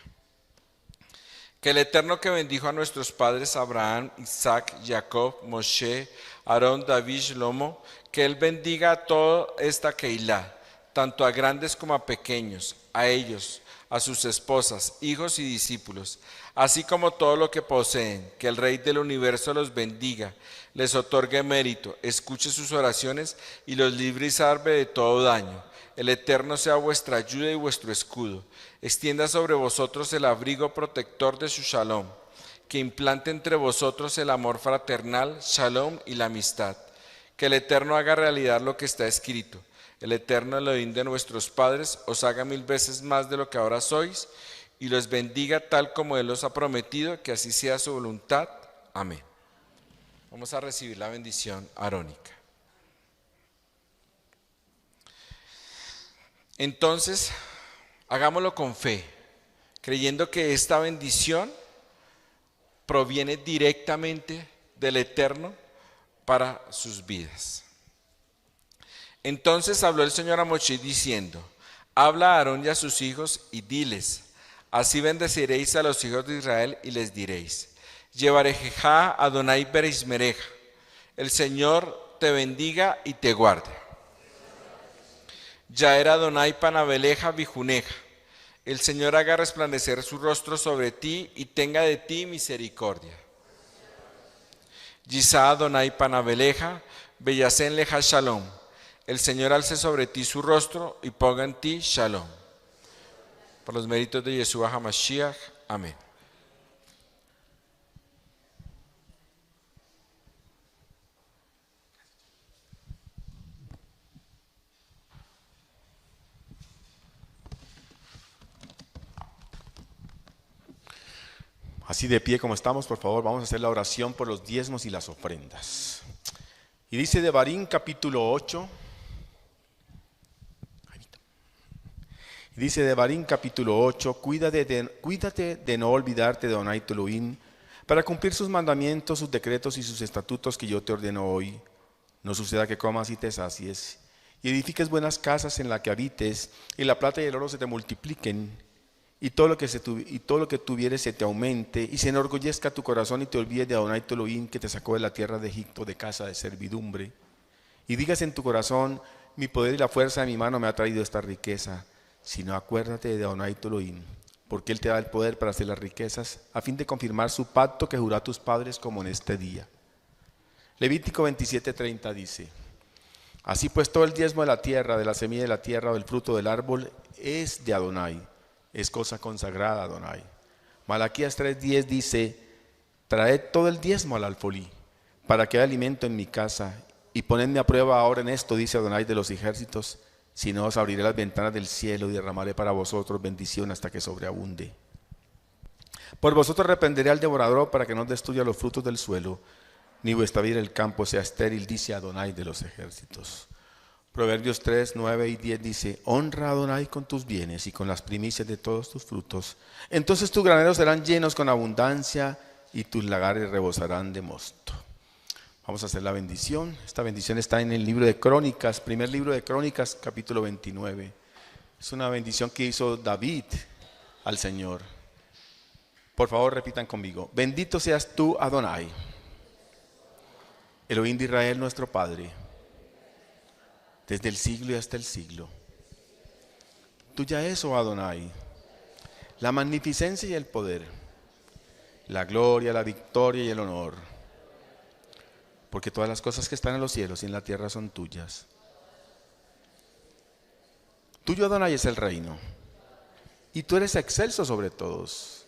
Que el Eterno, que bendijo a nuestros padres Abraham, Isaac, Jacob, Moshe, Aarón, David, Shlomo, que Él bendiga a toda esta Keilah, tanto a grandes como a pequeños, a ellos, a sus esposas, hijos y discípulos, así como todo lo que poseen. Que el Rey del universo los bendiga, les otorgue mérito, escuche sus oraciones y los libre y salve de todo daño. El Eterno sea vuestra ayuda y vuestro escudo. Extienda sobre vosotros el abrigo protector de su shalom, que implante entre vosotros el amor fraternal, shalom y la amistad. Que el Eterno haga realidad lo que está escrito. El Eterno Elohim de nuestros padres os haga 1000 veces más de lo que ahora sois, y los bendiga tal como Él os ha prometido, que así sea su voluntad. Amén. Vamos a recibir la bendición arónica. Entonces, hagámoslo con fe, creyendo que esta bendición proviene directamente del Eterno para sus vidas. Entonces habló el Señor a Moshe diciendo: habla a Aarón y a sus hijos y diles: así bendeciréis a los hijos de Israel y les diréis: Yevarejeja Adonai bereismereja, el Señor te bendiga y te guarde. Yaer Adonai panabeleja vijuneja, el Señor haga resplandecer su rostro sobre ti y tenga de ti misericordia. Yisa Adonai panabeleja beyasen leja shalom, el Señor alce sobre ti su rostro y ponga en ti shalom. Por los méritos de Yeshua HaMashiach. Amén. Así de pie como estamos, por favor, vamos a hacer la oración por los diezmos y las ofrendas. Y dice Devarim capítulo 8. Dice Devarim capítulo 8, cuídate de no olvidarte de Adonai tu Elohim, para cumplir sus mandamientos, sus decretos y sus estatutos que yo te ordeno hoy. No suceda que comas y te sacies, y edifiques buenas casas en las que habites, y la plata y el oro se te multipliquen, y todo lo que tuvieres se te aumente, y se enorgullezca tu corazón y te olvides de Adonai tu Elohim, que te sacó de la tierra de Egipto, de casa de servidumbre. Y digas en tu corazón: mi poder y la fuerza de mi mano me ha traído esta riqueza. Sino acuérdate de Adonai tu Elohim, porque Él te da el poder para hacer las riquezas, a fin de confirmar su pacto que juró a tus padres, como en este día. Levítico 27:30 dice: así pues, todo el diezmo de la tierra, de la semilla de la tierra o del fruto del árbol es de Adonai, es cosa consagrada a Adonai. Malaquías 3:10 dice: traed todo el diezmo al alfolí, para que haya alimento en mi casa, y ponedme a prueba ahora en esto, dice Adonai de los ejércitos, Si no, os abriré las ventanas del cielo y derramaré para vosotros bendición hasta que sobreabunde. Por vosotros reprenderé al devorador para que no destruya los frutos del suelo, ni vuestra vida el campo sea estéril, dice Adonai de los ejércitos. Proverbios 3, 9 y 10 dice: honra a Adonai con tus bienes y con las primicias de todos tus frutos. Entonces tus graneros serán llenos con abundancia y tus lagares rebosarán de mosto. Vamos a hacer la bendición. Esta bendición está en el libro de Crónicas, primer libro de Crónicas, capítulo 29. Es una bendición que hizo David al Señor. Por favor, repitan conmigo: bendito seas tú, Adonai, Elohim de Israel, nuestro Padre, desde el siglo y hasta el siglo. Tuya es, oh Adonai, la magnificencia y el poder, la gloria, la victoria y el honor, porque todas las cosas que están en los cielos y en la tierra son tuyas. Tuyo, Adonai, es el reino, y tú eres excelso sobre todos.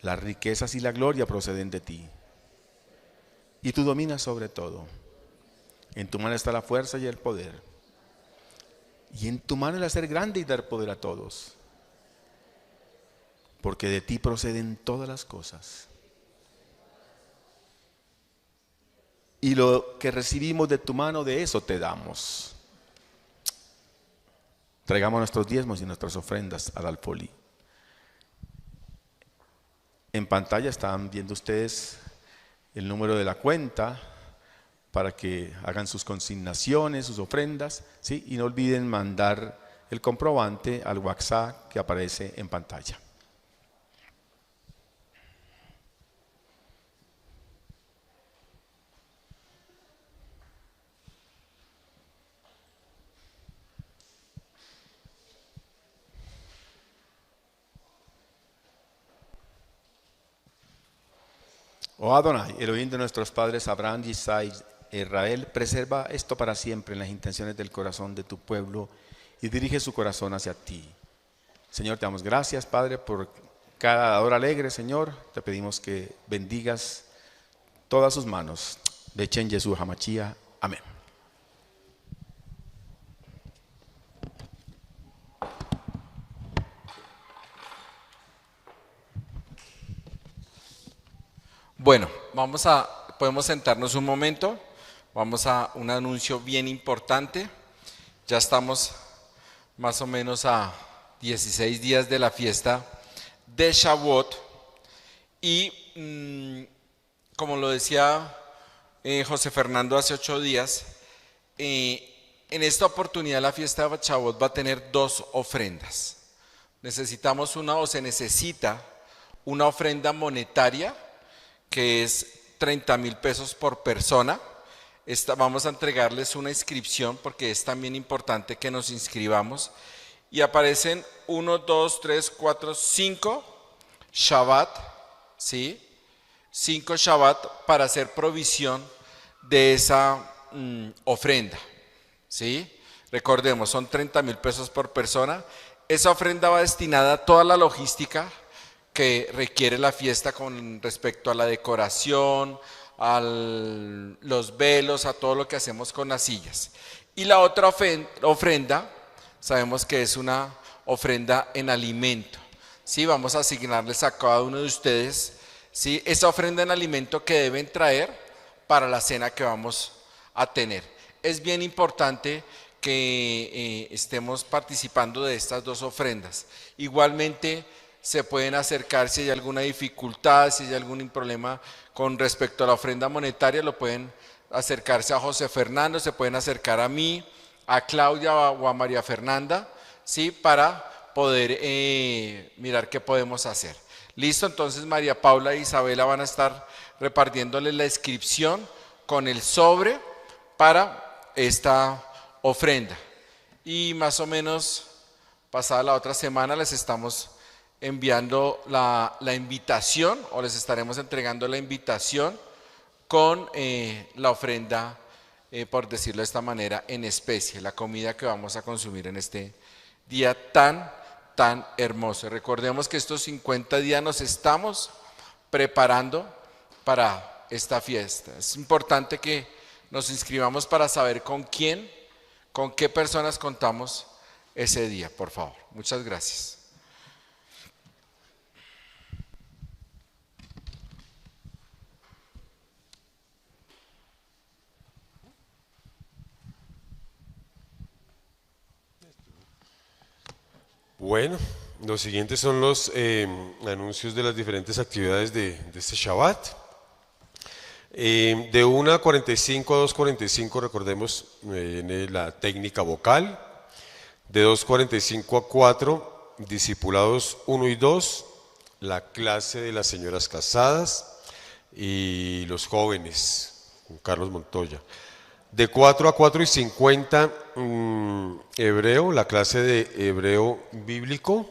Las riquezas y la gloria proceden de ti, y tú dominas sobre todo. En tu mano está la fuerza y el poder, y en tu mano el hacer grande y dar poder a todos, porque de ti proceden todas las cosas. Y lo que recibimos de tu mano, de eso te damos. Traigamos nuestros diezmos y nuestras ofrendas al alfolí. En pantalla están viendo ustedes el número de la cuenta para que hagan sus consignaciones, sus ofrendas, ¿sí? Y no olviden mandar el comprobante al WhatsApp que aparece en pantalla. Oh Adonai, Elohim de nuestros padres Abraham, Isaac e Israel, preserva esto para siempre en las intenciones del corazón de tu pueblo y dirige su corazón hacia ti. Señor, te damos gracias, Padre, por cada dador alegre, Señor. Te pedimos que bendigas todas sus manos. Bechen Jesús Hamachía. Amén. Bueno, podemos sentarnos un momento. Vamos a un anuncio bien importante. Ya estamos más o menos a 16 días de la fiesta de Shavuot. Y como lo decía José Fernando hace 8 días, en esta oportunidad la fiesta de Shavuot va a tener 2 ofrendas. Se necesita una ofrenda monetaria, que es 30,000 pesos por persona. Vamos a entregarles una inscripción porque es también importante que nos inscribamos. Y aparecen 1, 2, 3, 4, 5 Shabbat, ¿sí? 5 Shabbat para hacer provisión de esa ofrenda, ¿sí? Recordemos, son 30,000 pesos por persona. Esa ofrenda va destinada a toda la logística que requiere la fiesta con respecto a la decoración, a los velos, a todo lo que hacemos con las sillas. Y la otra ofrenda, sabemos que es una ofrenda en alimento, ¿sí? Vamos a asignarles a cada uno de ustedes, ¿sí?, esa ofrenda en alimento que deben traer para la cena que vamos a tener. Es bien importante que estemos participando de estas 2 ofrendas. Igualmente, se pueden acercar si hay alguna dificultad, si hay algún problema con respecto a la ofrenda monetaria, lo pueden acercarse a José Fernando, se pueden acercar a mí, a Claudia o a María Fernanda, ¿sí?, para poder mirar qué podemos hacer. Listo, entonces María Paula e Isabela van a estar repartiéndoles la inscripción con el sobre para esta ofrenda. Y más o menos pasada la otra semana les estamos enviando la invitación, o les estaremos entregando la invitación con la ofrenda, por decirlo de esta manera, en especie, la comida que vamos a consumir en este día tan hermoso. Recordemos que estos 50 días nos estamos preparando para esta fiesta. Es importante que nos inscribamos para saber con quién ¿Con qué personas contamos ese día, por favor? Muchas gracias. Bueno, los siguientes son los anuncios de las diferentes actividades de este Shabbat. De 1:45 a 2:45 recordemos viene la técnica vocal. De 2:45 a 4, discipulados 1 y 2, la clase de las señoras casadas y los jóvenes, con Carlos Montoya. De 4 a 4:50, hebreo, la clase de hebreo bíblico.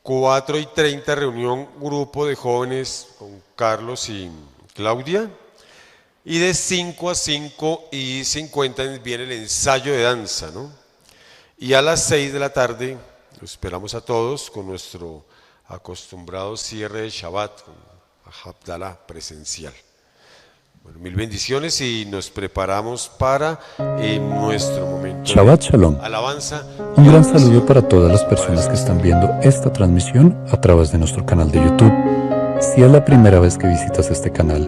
4:30, reunión grupo de jóvenes con Carlos y Claudia. Y de 5 a 5:50 viene el ensayo de danza, ¿no? Y a las 6 de la tarde, los esperamos a todos con nuestro acostumbrado cierre de Shabbat, con Havdalah presencial. Bueno, mil bendiciones y nos preparamos para nuestro momento Shabbat Shalom. Alabanza. Un gran saludo para todas las personas que están viendo esta transmisión a través de nuestro canal de YouTube. Si es la primera vez que visitas este canal,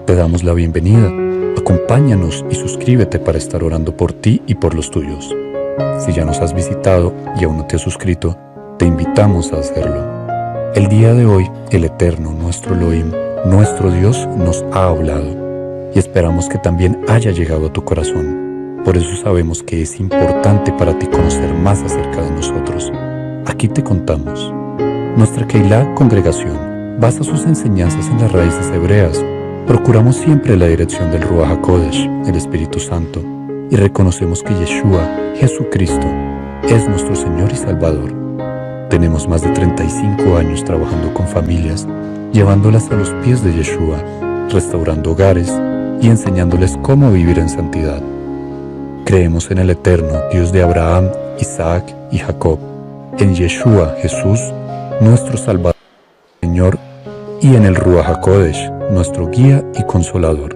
te damos la bienvenida. Acompáñanos y suscríbete para estar orando por ti y por los tuyos. Si ya nos has visitado y aún no te has suscrito, te invitamos a hacerlo. El día de hoy, el Eterno, nuestro Elohim, nuestro Dios, nos ha hablado y esperamos que también haya llegado a tu corazón. Por eso sabemos que es importante para ti conocer más acerca de nosotros. Aquí te contamos. Nuestra Keilah, congregación, basa sus enseñanzas en las raíces hebreas. Procuramos siempre la dirección del Ruach HaKodesh, el Espíritu Santo, y reconocemos que Yeshua, Jesucristo, es nuestro Señor y Salvador. Tenemos más de 35 años trabajando con familias, llevándolas a los pies de Yeshua, restaurando hogares y enseñándoles cómo vivir en santidad. Creemos en el Eterno, Dios de Abraham, Isaac y Jacob, en Yeshua, Jesús, nuestro Salvador, Señor, y en el Ruach HaKodesh, nuestro guía y consolador.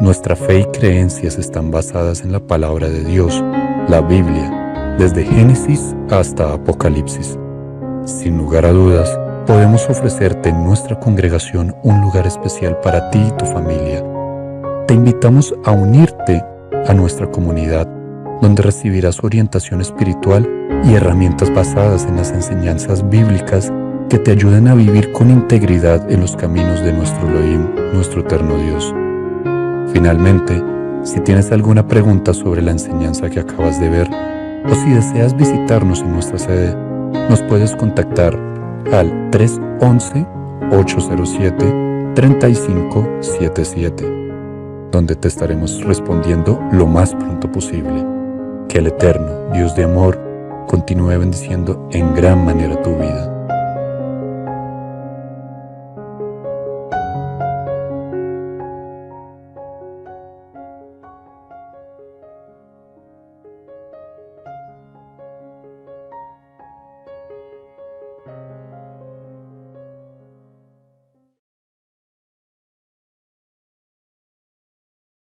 Nuestra fe y creencias están basadas en la palabra de Dios, la Biblia, desde Génesis hasta Apocalipsis. Sin lugar a dudas, podemos ofrecerte en nuestra congregación un lugar especial para ti y tu familia. Te invitamos a unirte a nuestra comunidad, donde recibirás orientación espiritual y herramientas basadas en las enseñanzas bíblicas que te ayuden a vivir con integridad en los caminos de nuestro Elohim, nuestro eterno Dios. Finalmente, si tienes alguna pregunta sobre la enseñanza que acabas de ver, o si deseas visitarnos en nuestra sede, nos puedes contactar al 311-807-3577, donde te estaremos respondiendo lo más pronto posible. Que el Eterno, Dios de amor, continúe bendiciendo en gran manera tu vida.